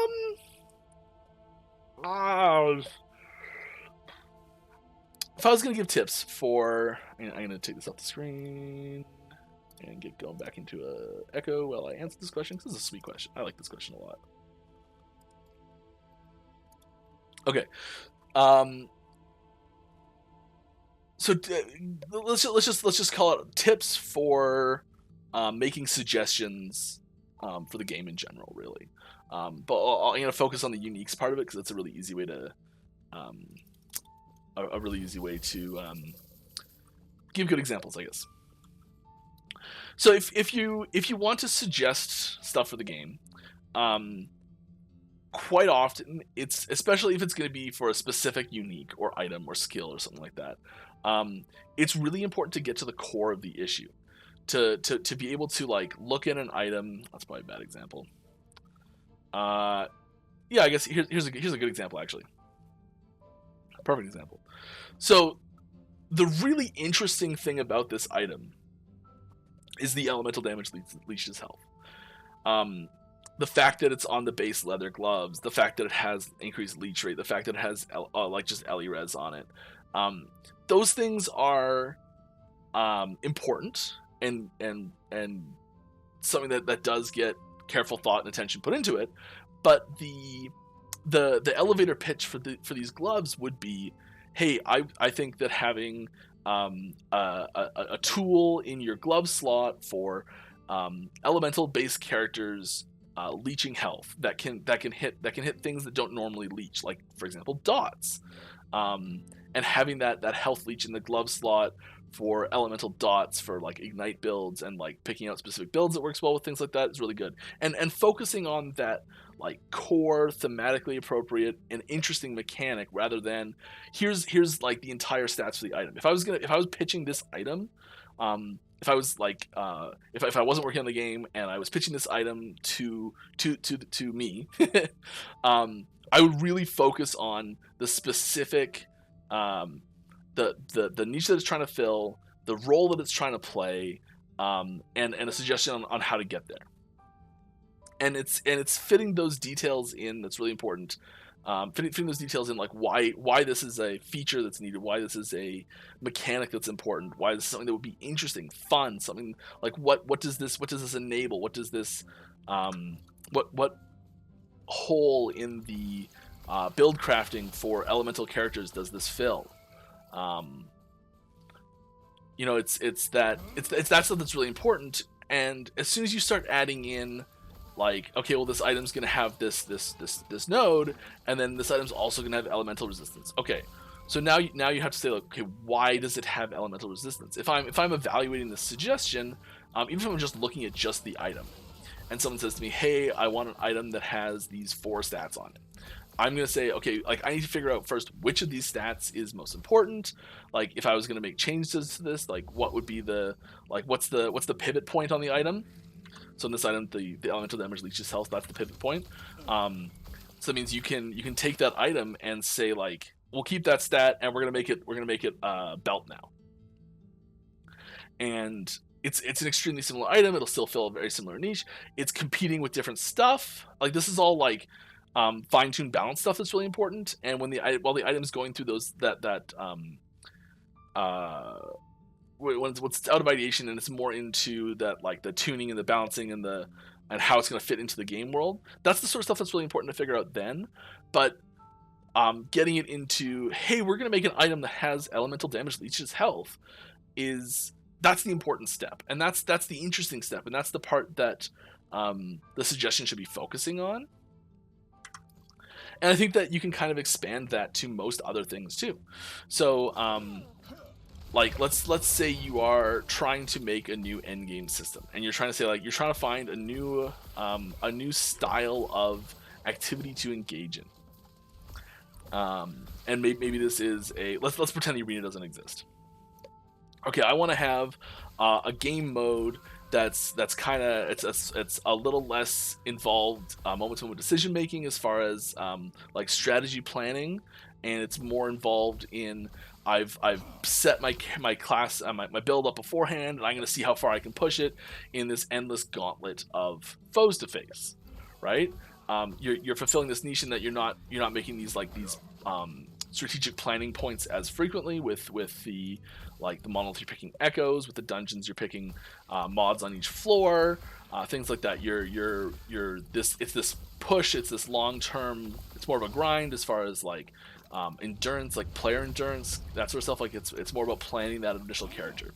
if I was going to give tips for... I'm going to take this off the screen and get going back into a echo while I answer this question, because this is a sweet question. I like this question a lot. Okay. So let's just call it tips for making suggestions for the game in general, really. But I'm going to focus on the uniques part of it because it's a really easy way to give good examples, I guess. So if you want to suggest stuff for the game, quite often, it's especially if it's going to be for a specific unique or item or skill or something like that, it's really important to get to the core of the issue, to be able to like look at an item. That's probably a bad example. Yeah, I guess here's a good example, actually. Perfect example. So the really interesting thing about this item is the elemental damage leeches health. The fact that it's on the base leather gloves, the fact that it has increased leech rate, the fact that it has like just Res on it, those things are important and something that does get careful thought and attention put into it. But the elevator pitch for these gloves would be, hey, I think that having a tool in your glove slot for elemental based characters leeching health that can hit things that don't normally leech, like for example dots, and having that health leech in the glove slot for elemental dots for like ignite builds and like picking out specific builds that works well with things like that is really good. And focusing on that like core, thematically appropriate and interesting mechanic rather than here's like the entire stats for the item. If I was pitching this item, if I was like if I wasn't working on the game and I was pitching this item to me, I would really focus on the specific the niche that it's trying to fill, the role that it's trying to play, and a suggestion on how to get there. And it's fitting those details in that's really important. Fitting those details in, like why this is a feature that's needed, why this is a mechanic that's important, why this is something that would be interesting, fun, something like what does this enable, what does this what hole in the build crafting for elemental characters does this fill? It's that stuff that's really important. And as soon as you start adding in, like, okay, well, this item's gonna have this node, and then this item's also gonna have elemental resistance. Okay, so now you have to say, like, okay, why does it have elemental resistance? If I'm evaluating this suggestion, even if I'm just looking at just the item, and someone says to me, hey, I want an item that has these 4 stats on it, I'm going to say, okay, like, I need to figure out first which of these stats is most important. Like, if I was going to make changes to this, like, what would be what's the pivot point on the item? So in this item, the elemental damage leeches health, that's the pivot point. So that means you can take that item and say, like, we'll keep that stat and we're going to make it belt now. And it's an extremely similar item. It'll still fill a very similar niche. It's competing with different stuff. Like, this is all like fine-tuned balance stuff that's really important. And while the item's going through those when it's out of ideation and it's more into that, like, the tuning and the balancing and how it's going to fit into the game world, that's the sort of stuff that's really important to figure out then. But getting it into, hey, we're going to make an item that has elemental damage leeches health, that's the important step, and that's the interesting step, and that's the part that the suggestion should be focusing on. And I think that you can kind of expand that to most other things too. So like, let's say you are trying to make a new endgame system, and you're trying to say, like, you're trying to find a new style of activity to engage in. And maybe this is let's pretend the arena doesn't exist. Okay, I want to have a game mode that's kind of it's a little less involved moment-to-moment decision making as far as like strategy planning, and it's more involved in I've set my class my build up beforehand, and I'm going to see how far I can push it in this endless gauntlet of foes to face, right? You're fulfilling this niche in that you're not making these strategic planning points as frequently with the monolith you're picking echoes, with the dungeons you're picking mods on each floor, things like that. It's this push, it's this long term, it's more of a grind as far as like endurance, like player endurance, that sort of stuff. Like it's more about planning that initial character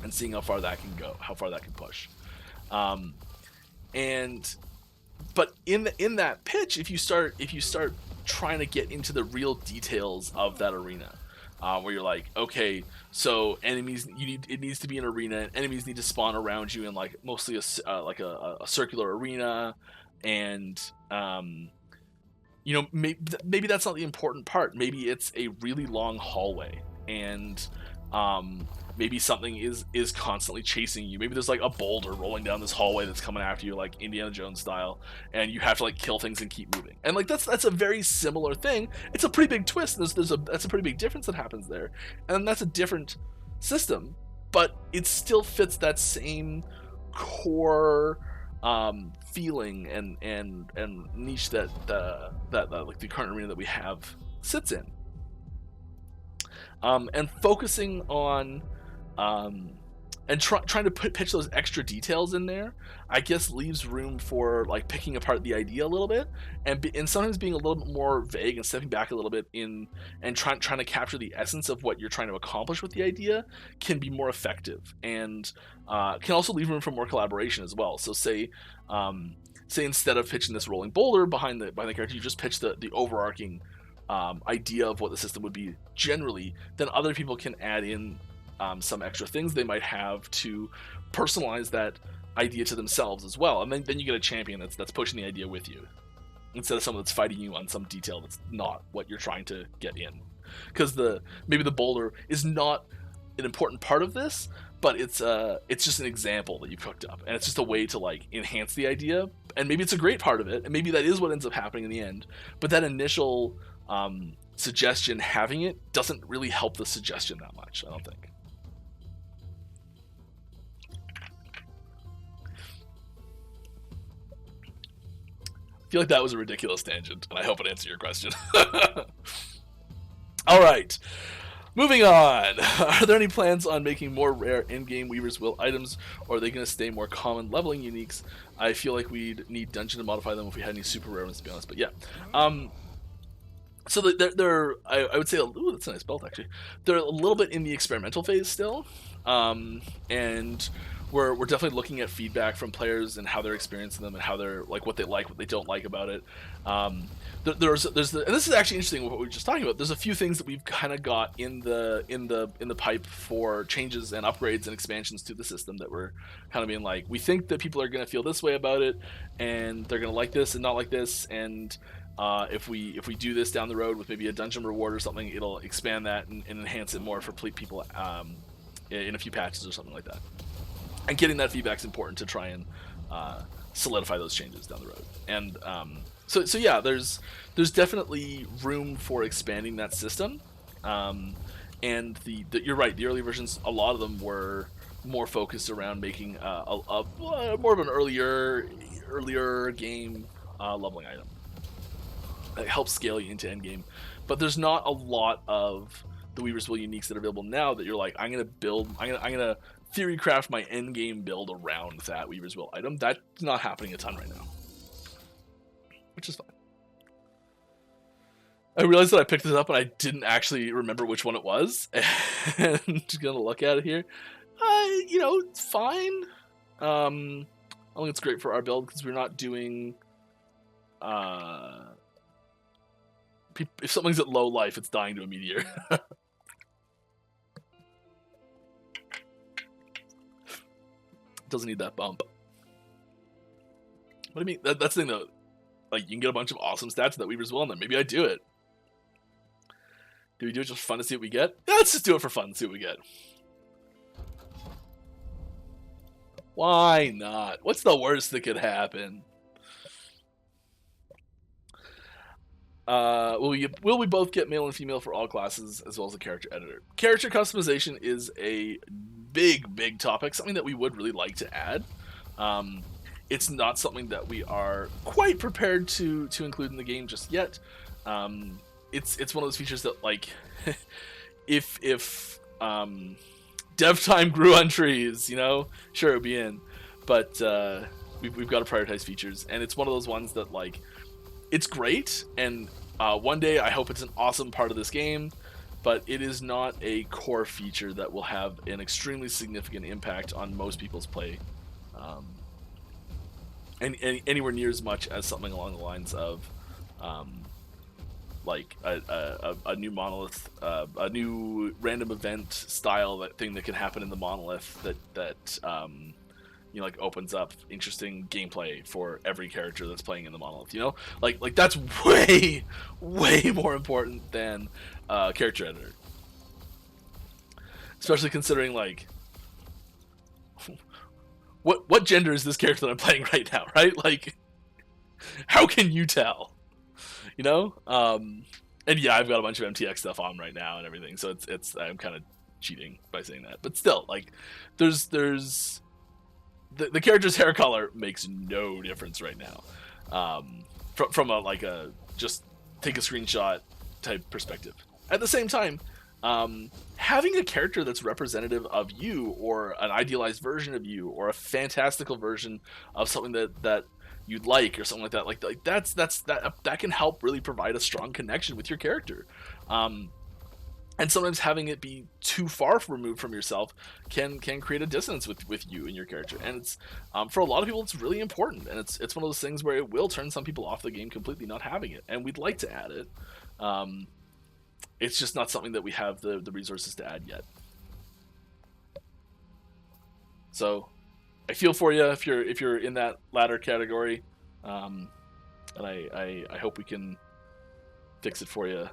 and seeing how far that can go, how far that can push. But in that pitch, if you start trying to get into the real details of that arena, where you're like, okay, so enemies, it needs to be an arena, and enemies need to spawn around you in like mostly a circular arena, and maybe that's not the important part. Maybe it's a really long hallway, and maybe something is constantly chasing you. Maybe there's like a boulder rolling down this hallway that's coming after you, like Indiana Jones style, and you have to like kill things and keep moving. And like that's a very similar thing. It's a pretty big twist. That's a pretty big difference that happens there, and that's a different system, but it still fits that same core feeling and niche that like the current arena that we have sits in. And focusing on and trying to pitch those extra details in there, I guess leaves room for like picking apart the idea a little bit, and sometimes being a little bit more vague and stepping back a little bit and trying to capture the essence of what you're trying to accomplish with the idea can be more effective, and can also leave room for more collaboration as well. So say instead of pitching this rolling boulder behind the character, you just pitch the overarching idea of what the system would be generally. Then other people can add in some extra things they might have to personalize that idea to themselves as well, and then you get a champion that's pushing the idea with you, instead of someone that's fighting you on some detail that's not what you're trying to get in. Because maybe the boulder is not an important part of this, but it's just an example that you've cooked up, and it's just a way to like enhance the idea, and maybe it's a great part of it, and maybe that is what ends up happening in the end. But that initial suggestion, having it, doesn't really help the suggestion that much, I don't think. I feel like that was a ridiculous tangent, and I hope it answered your question. All right, moving on. Are there any plans on making more rare in-game Weaver's Will items, or are they going to stay more common leveling uniques? I feel like we'd need Dungeon to modify them if we had any super rare ones, to be honest, but yeah. So they're I would say, ooh, that's a nice belt actually. They're a little bit in the experimental phase still, and we're definitely looking at feedback from players and how they're experiencing them and how they're like, what they don't like about it. There's and this is actually interesting what we were just talking about. There's a few things that we've kind of got in the pipe for changes and upgrades and expansions to the system that we're kind of being like, we think that people are going to feel this way about it, and they're going to like this and not like this, and if we do this down the road with maybe a dungeon reward or something, it'll expand that and enhance it more for people in a few patches or something like that. And getting that feedback is important to try and solidify those changes down the road. And so yeah, there's definitely room for expanding that system. And you're right, the early versions, a lot of them were more focused around making a more of an earlier game leveling item. It helps scale you into endgame, but there's not a lot of the Weaver's Will uniques that are available now that you're like, I'm gonna theory craft my endgame build around that Weaver's Will item. That's not happening a ton right now, which is fine. I realized that I picked this up and I didn't actually remember which one it was, and just gonna look at it here. It's fine. I think it's great for our build because we're not doing. If something's at low life, it's dying to a meteor. Doesn't need that bump. What do you mean? That's the thing though. Like, you can get a bunch of awesome stats that Weaver's Will, and then maybe I do it. Do we do it just for fun to see what we get? Yeah, let's just do it for fun and see what we get. Why not? What's the worst that could happen? Will we both get male and female for all classes as well as a character editor? Character customization is a big topic, something that we would really like to add. It's not something that we are quite prepared to include in the game just yet. It's one of those features that, like, if dev time grew on trees, you know, sure, it'd be in, but we've got to prioritize features, and it's one of those ones that, like, it's great, and one day I hope it's an awesome part of this game, but it is not a core feature that will have an extremely significant impact on most people's play, and anywhere near as much as something along the lines of like a new monolith, a new random event style thing that can happen in the monolith that you know, like, opens up interesting gameplay for every character that's playing in the monolith. You know, like that's way more important than character editor, especially considering, like, what gender is this character that I'm playing right now, right? Like, how can you tell? You know, and yeah, I've got a bunch of MTX stuff on right now and everything, so it's I'm kind of cheating by saying that, but still, like, there's the character's hair color makes no difference right now, from a just take a screenshot type perspective. At the same time, having a character that's representative of you, or an idealized version of you, or a fantastical version of something that you'd like, or something like that, that can help really provide a strong connection with your character. And sometimes having it be too far removed from yourself can create a dissonance with you and your character. And it's for a lot of people, it's really important, and it's one of those things where it will turn some people off the game completely not having it. And we'd like to add it. It's just not something that we have the resources to add yet. So I feel for you if you're in that latter category, and I hope we can fix it for you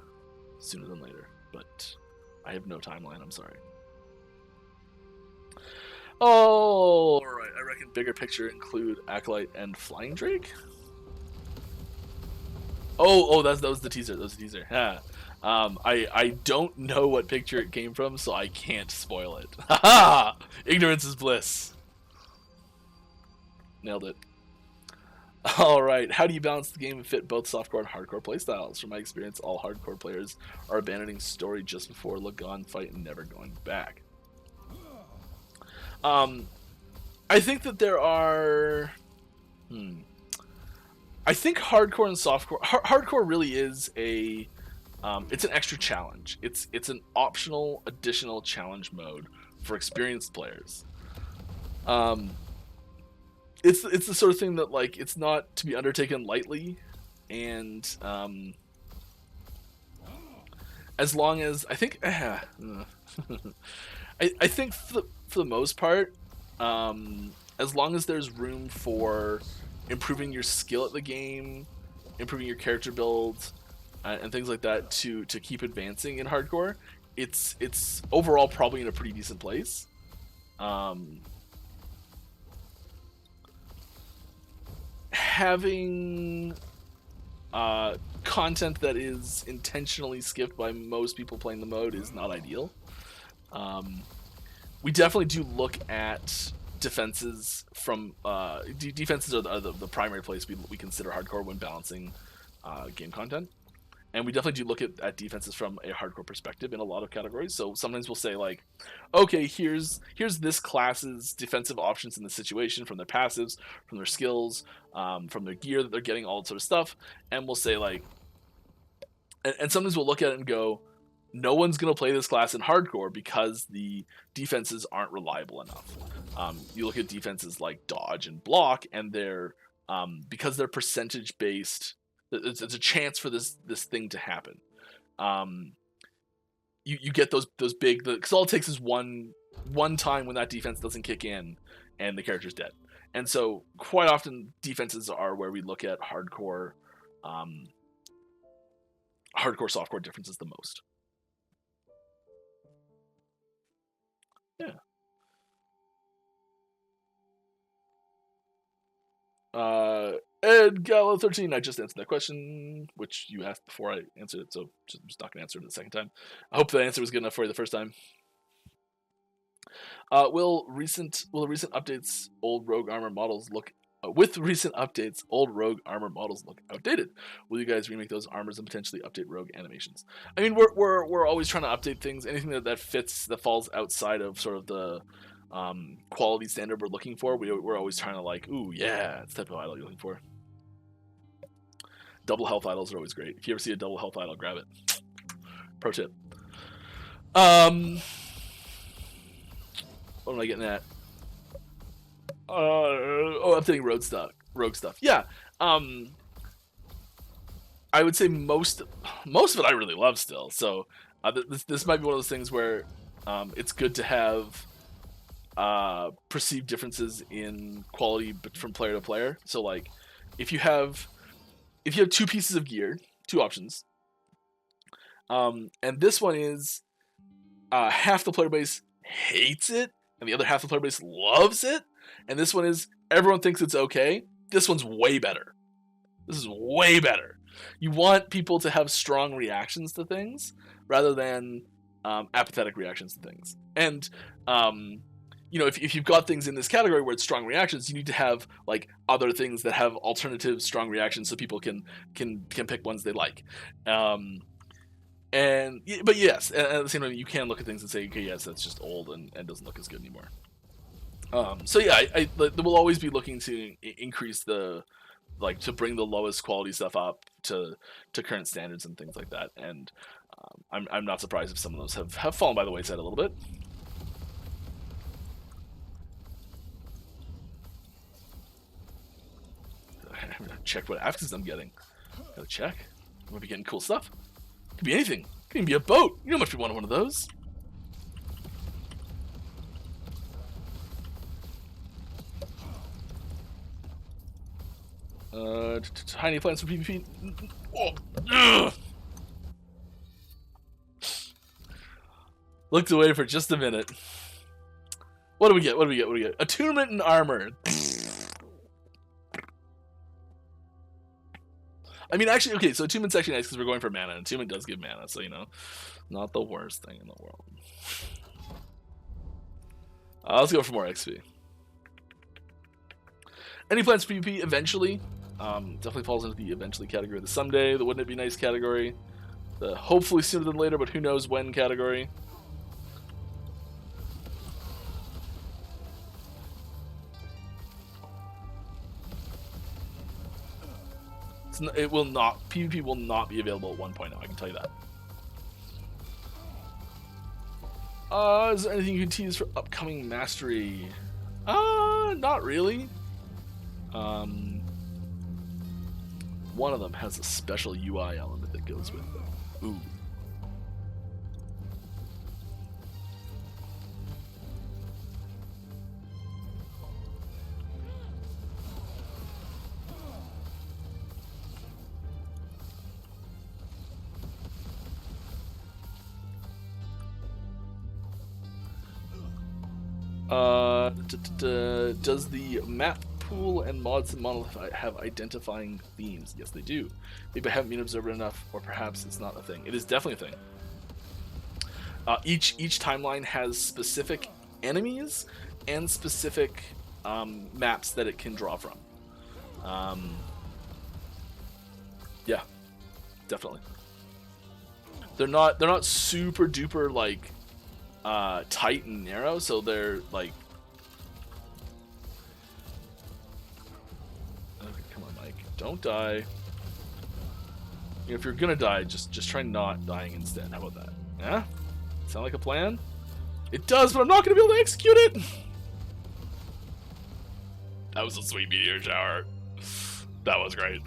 sooner than later. But I have no timeline, I'm sorry. Oh, right. I reckon bigger picture include Acolyte and Flying Drake. Oh, that was the teaser. That was the teaser. Yeah. I don't know what picture it came from, so I can't spoil it. Haha! Ignorance is bliss. Nailed it. Alright, how do you balance the game and fit both softcore and hardcore playstyles? From my experience, all hardcore players are abandoning story just before Lagon fight and never going back. I think that there are... I think hardcore and softcore... Hardcore really is a... it's an extra challenge. It's an optional, additional challenge mode for experienced players. It's the sort of thing that, like, it's not to be undertaken lightly, and as long as I think I think for the most part, as long as there's room for improving your skill at the game, improving your character build, and things like that to keep advancing in hardcore, it's overall probably in a pretty decent place. Having content that is intentionally skipped by most people playing the mode is not ideal. We definitely do look at defenses from defenses are the primary place we consider hardcore when balancing game content. And we definitely do look at defenses from a hardcore perspective in a lot of categories. So sometimes we'll say, like, okay, here's this class's defensive options in the situation, from their passives, from their skills, from their gear that they're getting, all that sort of stuff. And we'll say, like, and sometimes we'll look at it and go, no one's going to play this class in hardcore because the defenses aren't reliable enough. You look at defenses like dodge and block, and they're because they're percentage based. It's a chance for this thing to happen. You get those big, because all it takes is one time when that defense doesn't kick in and the character's dead. And so quite often defenses are where we look at hardcore softcore differences the most. Yeah. Ed Gallo13, I just answered that question, which you asked before I answered it, so I'm just not going to answer it the second time. I hope the answer was good enough for you the first time. Will the recent updates old rogue armor models look with recent updates old rogue armor models look outdated? Will you guys remake those armors and potentially update rogue animations? I mean, we're always trying to update things. Anything that fits, that falls outside of sort of the quality standard we're looking for, we're always trying to like, ooh yeah, it's the type of idol you're looking for. Double health idols are always great. If you ever see a double health idol, grab it. Pro tip. What am I getting at? Updating rogue stuff. Yeah. I would say most of it I really love still. So this might be one of those things where it's good to have perceived differences in quality from player to player. So like if you have two pieces of gear, two options, and this one is half the player base hates it and the other half of the player base loves it, and this one is everyone thinks it's okay, this one's way better. This is way better. You want people to have strong reactions to things rather than apathetic reactions to things. And you know, if you've got things in this category where it's strong reactions, you need to have like other things that have alternative strong reactions so people can pick ones they like. But yes, at the same time, you can look at things and say, okay, yes, that's just old and doesn't look as good anymore. So yeah, I we'll always be looking to increase the, like, to bring the lowest quality stuff up to current standards and things like that. And I'm not surprised if some of those have fallen by the wayside a little bit. I'm gonna check what affixes I'm getting. Gotta check. I'm gonna be getting cool stuff. Could be anything. Could even be a boat. You know, must be one of those. Tiny plants for PvP. Oh, looked away for just a minute. What do we get? What do we get? What do we get? Attunement and armor. I mean, actually, okay, so attunement's actually nice because we're going for mana, and attunement does give mana, so, you know, not the worst thing in the world. Let's go for more XP. Any plans for PvP? Eventually. Definitely falls into the eventually category. The someday, the wouldn't it be nice category. The hopefully sooner than later, but who knows when category. It will not, PvP will not be available at 1.0, I can tell you that. Is there anything you can tease for upcoming mastery? Not really. One of them has a special UI element that goes with them. Ooh. Does the map pool and mods and monolith have identifying themes? Yes, they do. Maybe I haven't been observant enough, or perhaps it's not a thing. It is definitely a thing. Each timeline has specific enemies and specific maps that it can draw from. Yeah, definitely. They're not super duper like tight and narrow, so they're like. Okay, come on, Mike, don't die. If you're gonna die, just try not dying instead. How about that? Yeah, sound like a plan? It does, but I'm not gonna be able to execute it. That was a sweet meteor shower. That was great.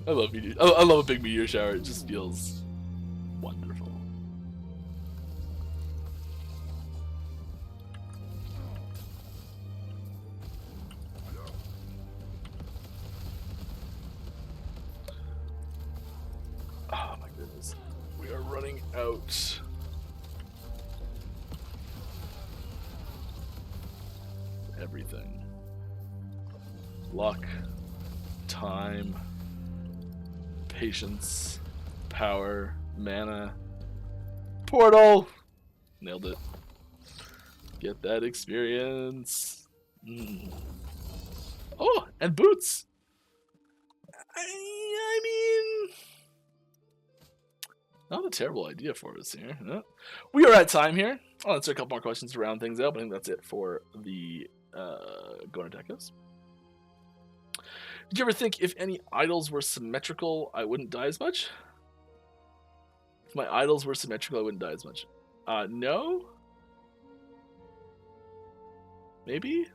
I love meteor. I love a big meteor shower. It just feels wonderful. Oh my goodness. out everything. Luck, time, patience, power, mana, portal. Nailed it. Get that experience. Oh, and boots. I mean, not a terrible idea for us here. No. We are at time here. I'll answer a couple more questions to round things out, but I think that's it for the Goner Decos. Did you ever think if any idols were symmetrical, I wouldn't die as much? If my idols were symmetrical, I wouldn't die as much. No? Maybe?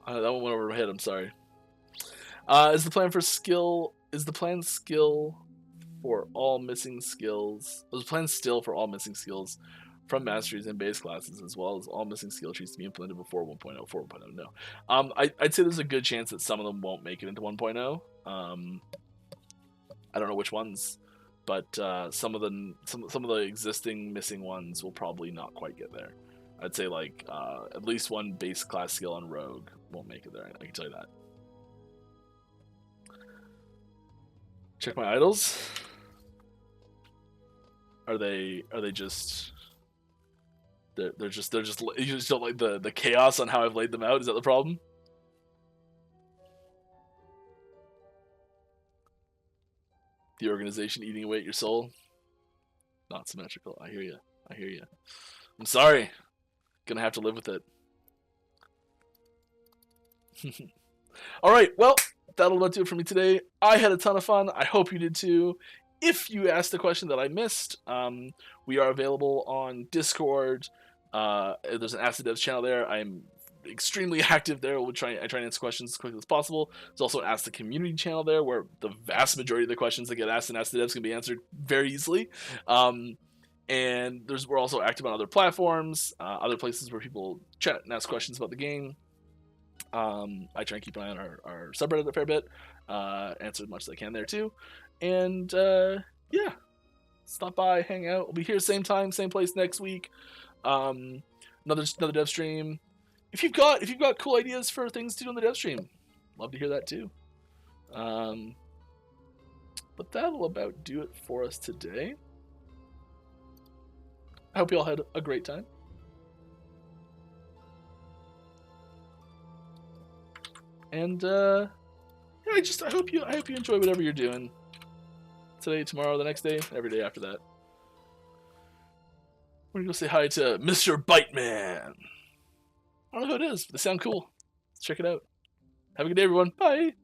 That one went over my head, I'm sorry. Is the plan skill for all missing skills? Was the plan still for all missing skills from masteries and base classes, as well as all missing skill trees to be implemented before 1.0? 4.0, no. I'd say there's a good chance that some of them won't make it into 1.0. I don't know which ones, but some of the existing missing ones will probably not quite get there. I'd say like at least one base class skill on Rogue won't make it there. I can tell you that. Check my idols. Are they just? They're just you just don't like the chaos on how I've laid them out. Is that the problem? The organization eating away at your soul. Not symmetrical. I hear you. I hear you. I'm sorry. Gonna have to live with it. All right. Well, that'll about do it for me today. I had a ton of fun. I hope you did too. If you asked a question that I missed, we are available on Discord. There's an Acid Devs channel there. I'm extremely active there. I try and answer questions as quickly as possible. There's also an Ask the Community channel there, where the vast majority of the questions that get asked in Acid Devs can be answered very easily. And we're also active on other platforms, other places where people chat and ask questions about the game. I try and keep an eye on our subreddit a fair bit, answer as much as I can there too. And yeah, stop by, hang out. We'll be here same time, same place next week. Another dev stream. If you've got cool ideas for things to do on the dev stream, love to hear that too. But that'll about do it for us today. I hope you all had a great time. And yeah, I hope you enjoy whatever you're doing today, tomorrow, the next day, every day after that. We're gonna go say hi to Mr. Biteman. I don't know who it is, but they sound cool. Let's check it out. Have a good day, everyone. Bye.